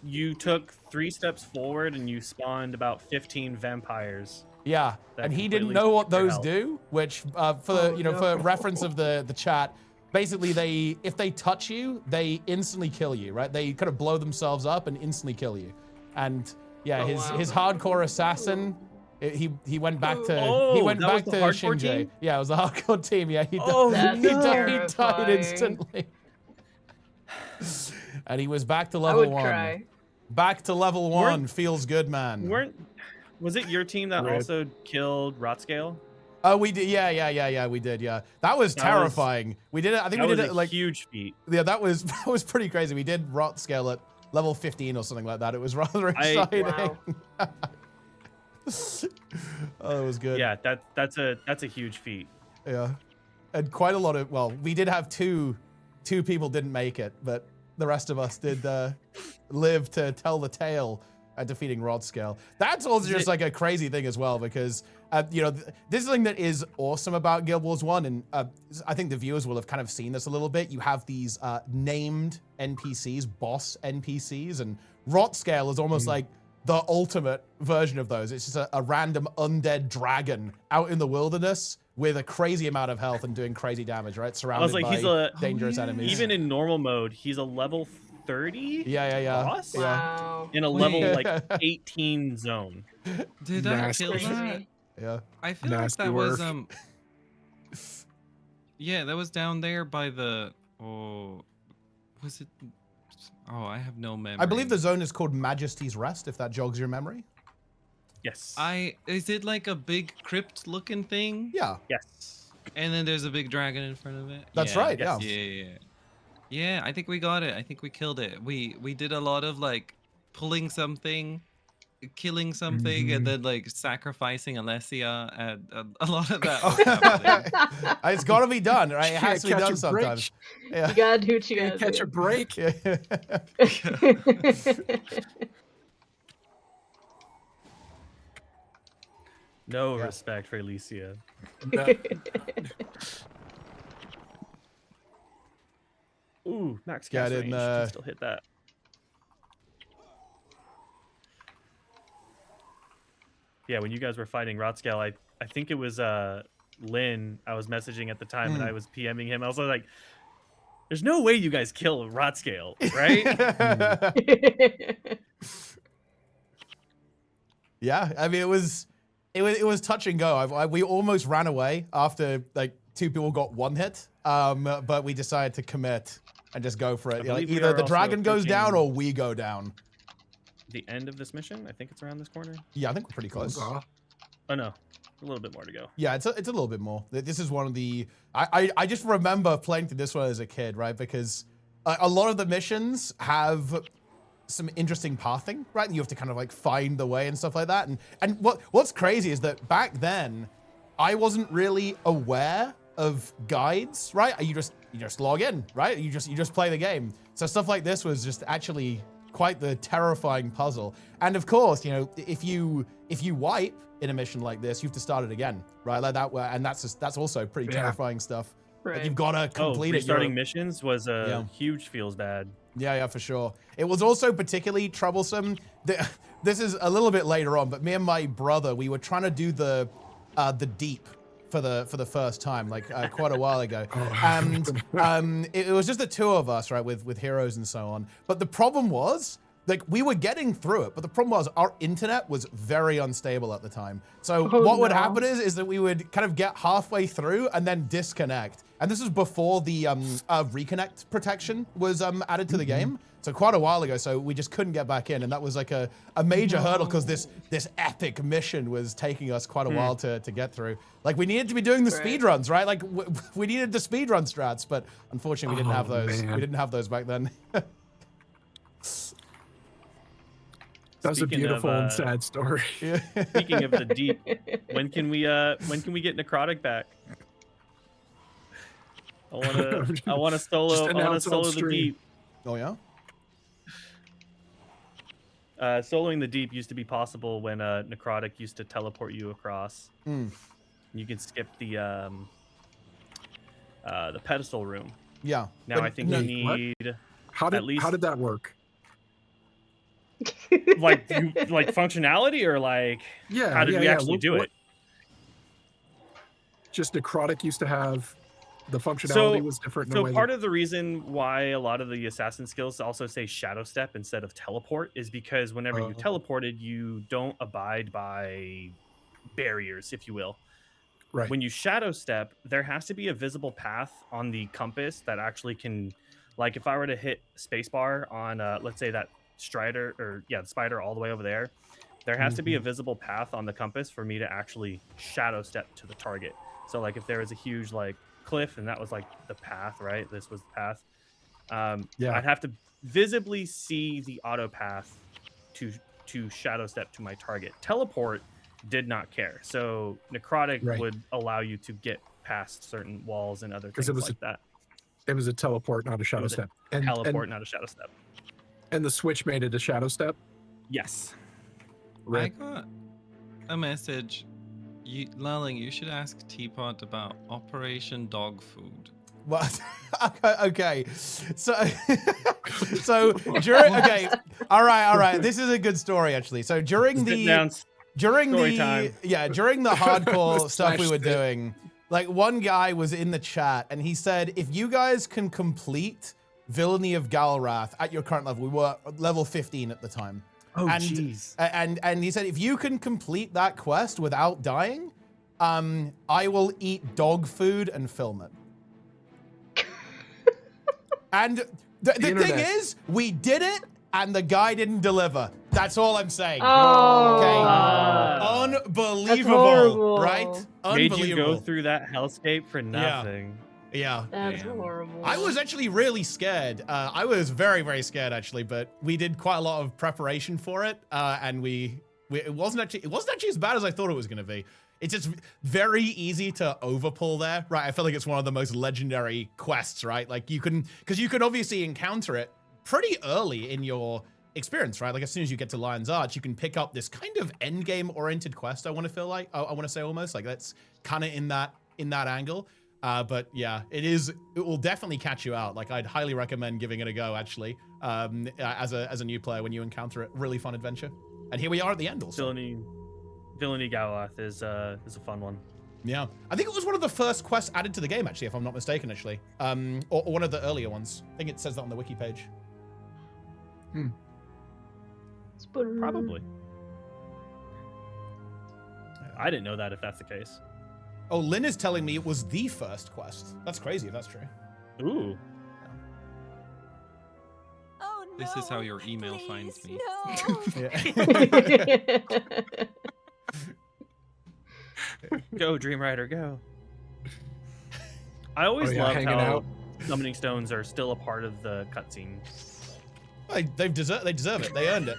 You took 3 steps forward and you spawned about 15 vampires. Yeah, and he didn't know what those do, which for reference of the chat, basically if they touch you, they instantly kill you, right? They kind of blow themselves up and instantly kill you. And yeah, his hardcore assassin, he went back to Shinji. Team? Yeah, it was the hardcore team. Yeah, he died instantly. And he was back to level 1. Cry. Back to level 1 feels good, man. Was it your team that also killed Rotscale? Oh, we did. Yeah, we did. Yeah, that was terrifying. We did it. I think we did it like huge feat. Yeah, that was pretty crazy. We did Rotscale at level 15 or something like that. It was rather exciting. Wow. Oh, it was good. Yeah, that's a huge feat. Yeah, and quite a lot of, well, we did have two people didn't make it, but the rest of us did live to tell the tale at defeating Rodscale. That's also just like a crazy thing as well, because you know, this is something that is awesome about Guild Wars 1, and I think the viewers will have kind of seen this a little bit. You have these named NPCs, boss NPCs, and Rotscale is almost like the ultimate version of those. It's just a random undead dragon out in the wilderness with a crazy amount of health and doing crazy damage, right? Surrounded by dangerous enemies. Even in normal mode, he's a level 30 boss Wow. in a level like 18 zone. Did I kill that? Yeah. I feel like that was yeah, that was down there by the was it? Oh, I have no memory. I believe the zone is called Majesty's Rest, if that jogs your memory. Yes. Is it like a big crypt looking thing? Yeah. Yes. And then there's a big dragon in front of it. That's right. Yeah. Yeah, I think we got it. I think we killed it. We did a lot of like pulling something, killing something, and then like sacrificing Alessia, and a lot of that. Was happening. It's got to be done, right? It has to be done sometimes. Yeah. You gotta do what you gotta Catch a break. No respect for Alicia. Ooh, max cast range. Can still hit that. Yeah, when you guys were fighting Rotscale, I think it was Lynn I was messaging at the time, and I was PMing him. I was like, there's no way you guys kill Rotscale, right? Yeah, I mean, it was touch and go. We almost ran away after like 2 people got 1 hit, but we decided to commit and just go for it. Like, either the dragon goes down or we go down. The end of this mission, I think it's around this corner. Yeah, I think we're pretty close. Oh no, a little bit more to go. Yeah, it's a little bit more. This is one of the. I just remember playing through this one as a kid, right? Because a lot of the missions have some interesting pathing, right? And you have to kind of like find the way and stuff like that. And what's crazy is that back then, I wasn't really aware of guides, right? You just log in, right? You just play the game. So stuff like this was just actually quite the terrifying puzzle. And of course, you know, if you wipe in a mission like this, you have to start it again, right? Like that, and that's also pretty terrifying stuff. Right. Like you've got to complete it. Restarting missions was a Yeah. huge feels bad. Yeah, for sure. It was also particularly troublesome. This is a little bit later on, but me and my brother, we were trying to do the deep for the first time, like quite a while ago, and it was just the two of us, right, with heroes and so on. But the problem was, like, we were getting through it, but the problem was our internet was very unstable at the time. So what would happen is that we would kind of get halfway through and then disconnect. And this was before the reconnect protection was added to the game. So quite a while ago, so we just couldn't get back in. And that was like a major hurdle because this epic mission was taking us quite a while to get through. Like we needed to be doing the speed runs, right? Like we needed the speed run strats, but unfortunately we didn't have those. Man. We didn't have those back then. That's a beautiful and sad story. Speaking of the deep, when can we get Necrotic back? I want to solo the deep. Oh yeah. Soloing the deep used to be possible when Necrotic used to teleport you across. You can skip the pedestal room. Yeah. Now I think you need How at least did that work? like functionality or like how did we actually do it? Just Necrotic used to have the functionality was different. So part of the reason why a lot of the assassin skills also say shadow step instead of teleport is because whenever you teleported, you don't abide by barriers, if you will. Right. When you shadow step, there has to be a visible path on the compass that actually can, like if I were to hit spacebar on let's say that strider or the spider all the way over there has to be a visible path on the compass for me to actually shadow step to the target. So like if there was a huge like cliff and that was like the path, right? This was the path. I'd have to visibly see the auto path to shadow step to my target. Teleport did not care. So Necrotic would allow you to get past certain walls and other things like that. It was a teleport, not a shadow step. Not a shadow step. And the Switch made it a shadow step? Yes. I got a message. Lelling, you should ask Teapot about Operation Dog Food. What? Okay. So during all right. This is a good story actually. So during the hardcore stuff we were doing, like one guy was in the chat and he said, if you guys can complete Villainy of Galrath at your current level, we were level 15 at the time. Oh, jeez. And he said, if you can complete that quest without dying, I will eat dog food and film it. And the thing is, we did it, and the guy didn't deliver. That's all I'm saying. Okay. Unbelievable, right? Unbelievable. Made you go through that hellscape for nothing. Yeah. That's horrible. I was actually really scared. I was very, very scared actually, but we did quite a lot of preparation for it, and it wasn't actually as bad as I thought it was going to be. It's just very easy to overpull there, right? I feel like it's one of the most legendary quests, right? Like because you can obviously encounter it pretty early in your experience, right? Like as soon as you get to Lion's Arch, you can pick up this kind of end game oriented quest. I want to say almost like that's kind of in that angle. But yeah, it will definitely catch you out. Like I'd highly recommend giving it a go actually, as a new player when you encounter it. Really fun adventure. And here we are at the end also. Villainy Galath is a fun one. Yeah, I think it was one of the first quests added to the game actually, if I'm not mistaken actually. Or one of the earlier ones. I think it says that on the wiki page. Probably. I didn't know that if that's the case. Oh, Lynn is telling me it was the first quest. That's crazy if that's true. Ooh. Oh, no, This is how your email finds me. No. Go, Dream Rider, go. I always love how summoning stones are still a part of the cutscene. They deserve it. They earned it.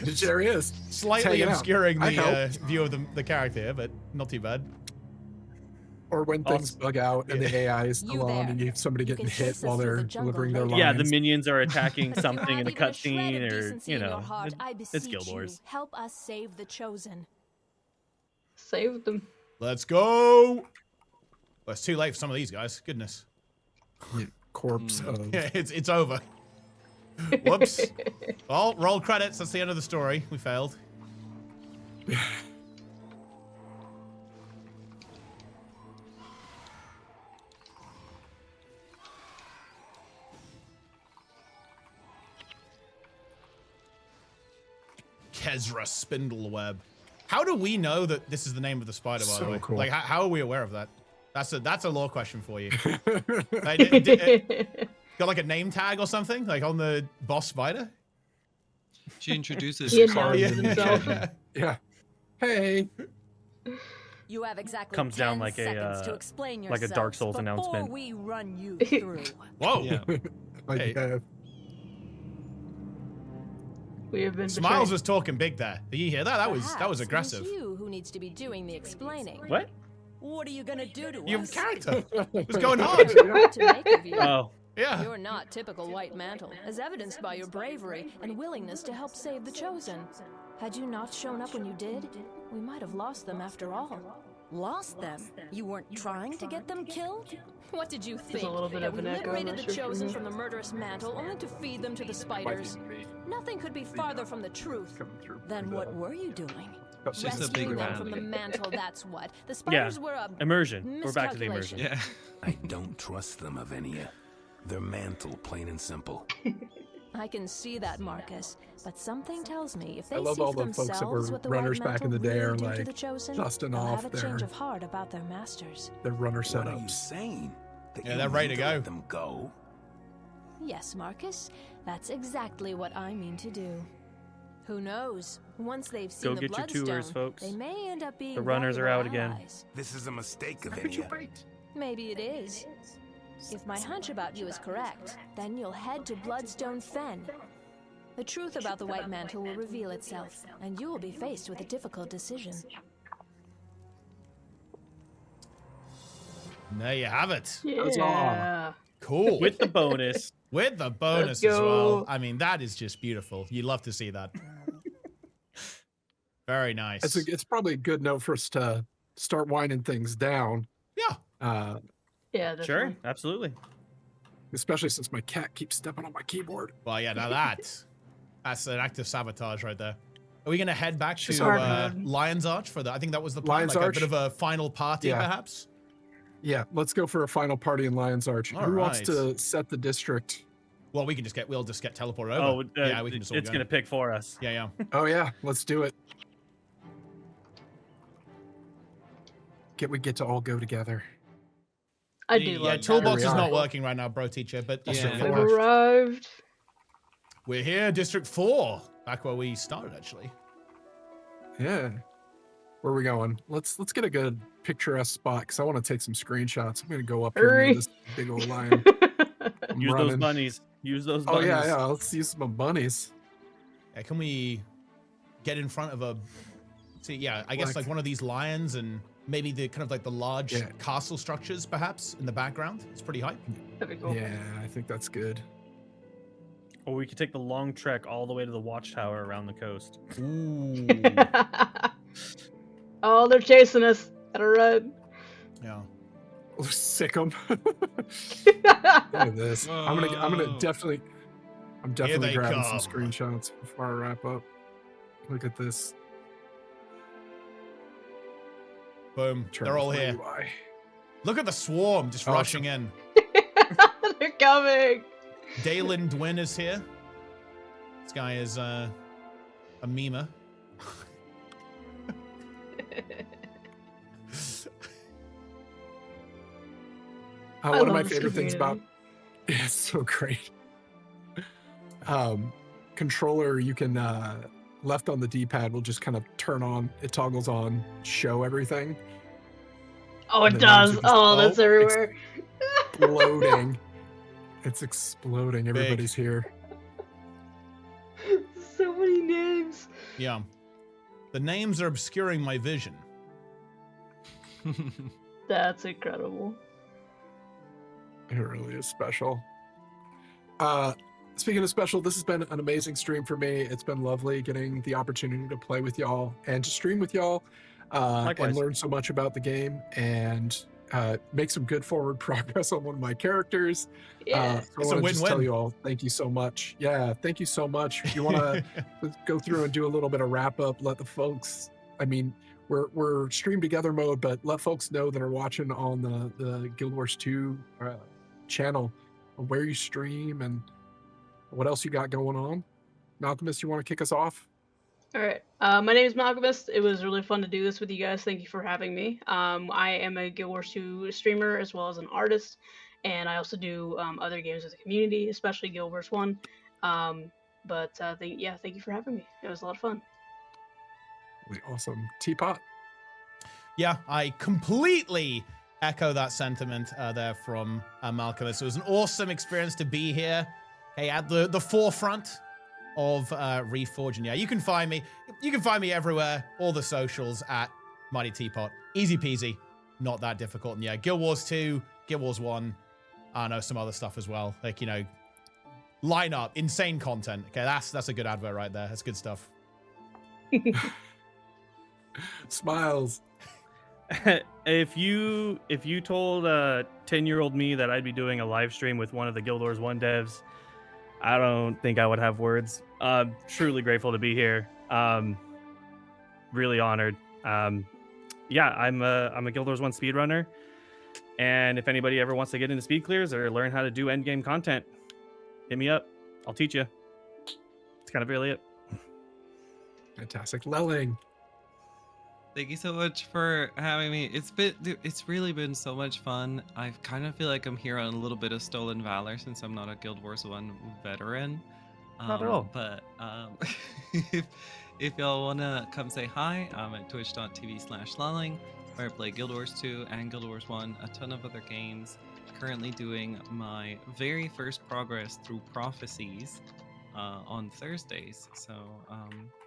It sure is. Slightly obscuring the view of the character here, but not too bad. Or when things bug out and the AI is alone and you have somebody getting hit while they're delivering their lines. Yeah, the minions are attacking something in the cutscene, or it's Guild Wars. Help us save the chosen. Save them. Let's go. Well, it's too late for some of these guys. Goodness. Corpse of. Yeah, it's over. Whoops. Well, roll credits. That's the end of the story. We failed. Kezra Spindleweb. How do we know that this is the name of the spider, by So the way? cool. Like, how are we aware of that? That's a lore question for you. Like, got like a name tag or something, like on the boss spider? She introduces He Carl. announces himself. Yeah. Hey. You have exactly Comes 10 down like a, seconds to explain like a yourselves Dark Souls before announcement. we run you through. Whoa. Yeah. Like, Hey. We have been Smiles betrayed. was talking big there. Did you hear that? That was Perhaps aggressive. It is you who needs to be doing the explaining. What? What are you gonna do to Your us? character was going hard. What to make of you? Oh, Yeah. You're not typical White Mantle, as evidenced by your bravery and willingness to help save the Chosen. Had you not shown up when you did, we might have lost them after all. Lost them? You weren't trying to get them killed? What did you think? a little bit that of we an echo, I'm liberated not the sure. Chosen from the murderous Mantle only to feed them to the spiders? Nothing could be farther from the truth. Then what were you doing? She's a big Rescuing them fan. from the Mantle, that's what. The spiders were a immersion. We're back to the miscalculation. immersion. Yeah. I don't trust them, Avenia. They're Mantle, plain and simple. I can see that, Marcus. But something tells me if I they love see all for the folks that themselves were what the runners White back in the Mantle day are really do to like the Chosen, dusting they'll off have a change their of heart about their masters. runner What are you setups. saying? That Yeah, you they're ready mean to go. let them go? Yes, Marcus, that's exactly what I mean to do. Who knows? Once they've seen Go the get your Bloodstone, tours, folks. they may end up being The runners are out valuable again. allies. This is a mistake, How could you Avenia. wait? Maybe it is. If my hunch about you is correct, then you'll head to Bloodstone Fen. The truth about the White Mantle will reveal itself, and you will be faced with a difficult decision. And there you have it. Yeah. Cool. With the bonus. With the bonus Let's as well. go. I mean, that is just beautiful. You love to see that. Very nice. It's probably a good note for us to start winding things down. Yeah. Yeah, Sure, definitely. absolutely. Especially since my cat keeps stepping on my keyboard. Well, yeah, now that's an active sabotage right there. Are we going to head back She's to hard, man. Lion's Arch for the, I think that was the plan, Lion's like Arch? a bit of a final party, Yeah. perhaps? Yeah, let's go for a final party in Lion's Arch. All Who wants right. to set the district? Well, we'll just get teleported Oh, over. Yeah, we can just all it's go. gonna pick for us. Yeah, yeah. Oh yeah, let's do it. We get to all go together. I do Yeah, love Toolbox Here is we not are. working right now, bro teacher, but Yeah. District I've 4. arrived. We're here, District 4. Back where we started, actually. Yeah. Where are we going? Let's get a good picturesque spot because I want to take some screenshots. I'm gonna go up here Hurry. near this big old lion. I'm Use those running. bunnies. Use those Oh bunnies. yeah. Let's use some bunnies. Yeah, can we get in front of a... See, yeah, I guess like one of these lions and maybe the kind of like the large Yeah. castle structures, perhaps, in the background. It's pretty hype. That'd be cool. Yeah, I think that's good. Or we could take the long trek all the way to the watchtower around the coast. Ooh. Oh, they're chasing us. Gotta run. Yeah. Sick them. Look at this. I'm Whoa. definitely they grabbing come. some screenshots before I wrap up. Look at this. Boom. Turn They're all off my here. UI. Look at the swarm just Oh, rushing in. They're coming. Dalen Dwin is here. This guy is a memer. One of love my this favorite things about community. it's so great. Controller, you can left on the D-pad will just kind of turn on. It toggles on, show everything. Oh, And it the names does. are just- Oh, that's it's everywhere. Exploding. It's exploding. Everybody's here. So many names. Yeah. The names are obscuring my vision. That's incredible. It really is special. Speaking of special, this has been an amazing stream for me. It's been lovely getting the opportunity to play with y'all and to stream with y'all and Likewise. learn so much about the game. And make some good forward progress on one of my characters. Yeah. So I It's a want to just tell win-win. you all, thank you so much. Yeah, thank you so much. If you want to go through and do a little bit of wrap up, let the folks, I mean, we're stream together mode, but let folks know that are watching on the Guild Wars 2 channel where you stream and what else you got going on. Malchemist, you want to kick us off? All right. My name is Malchemist. It was really fun to do this with you guys. Thank you for having me. I am a Guild Wars 2 streamer as well as an artist, and I also do other games with the community, especially Guild Wars 1. Thank you for having me. It was a lot of fun. Really awesome. Teapot? Yeah, I completely echo that sentiment there from Malcolm. So it was an awesome experience to be here, hey, at the forefront of Reforged. And yeah, you can find me everywhere, all the socials at MightyTeapot. Easy peasy, not that difficult. And yeah, Guild Wars 2, Guild Wars 1, I know some other stuff as well. Like, you know, line up, insane content. Okay, that's a good advert right there. That's good stuff. Smiles. If you told 10-year-old me that I'd be doing a live stream with one of the Guild Wars 1 devs, I don't think I would have words. Truly grateful to be here. Really honored. Yeah, I'm a Guild Wars 1 speedrunner, and if anybody ever wants to get into speed clears or learn how to do endgame content, hit me up. I'll teach you. That's kind of really it. Fantastic. Lelling. Thank you so much for having me. It's really been so much fun. I kind of feel like I'm here on a little bit of stolen valor since I'm not a Guild Wars 1 veteran. Not at all. But if y'all want to come say hi, I'm at twitch.tv/lolling, where I play Guild Wars 2 and Guild Wars 1, a ton of other games. Currently doing my very first progress through Prophecies on Thursdays. So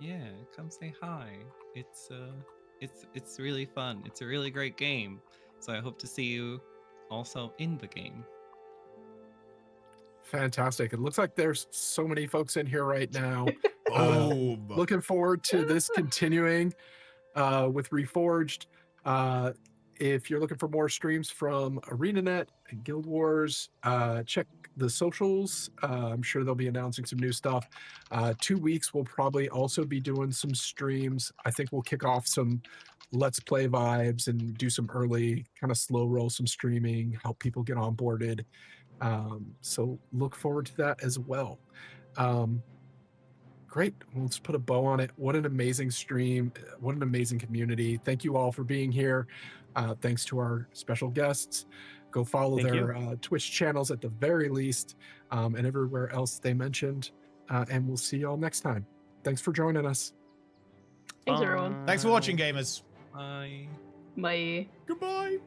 yeah, come say hi. It's really fun. It's a really great game. So I hope to see you also in the game. Fantastic. It looks like there's so many folks in here right now. Boom. Looking forward to this continuing with Reforged. If you're looking for more streams from ArenaNet and Guild Wars, check the socials. I'm sure they'll be announcing some new stuff. 2 weeks, we'll probably also be doing some streams. I think we'll kick off some Let's Play vibes and do some early kind of slow roll some streaming, help people get onboarded. So look forward to that as well. Great. Well, let's put a bow on it. What an amazing stream. What an amazing community. Thank you all for being here. Thanks to our special guests. Go follow Thank their Twitch channels at the very least, and everywhere else they mentioned. And we'll see you all next time. Thanks for joining us. Thanks, everyone. Thanks for watching, gamers. Bye. Bye. Goodbye.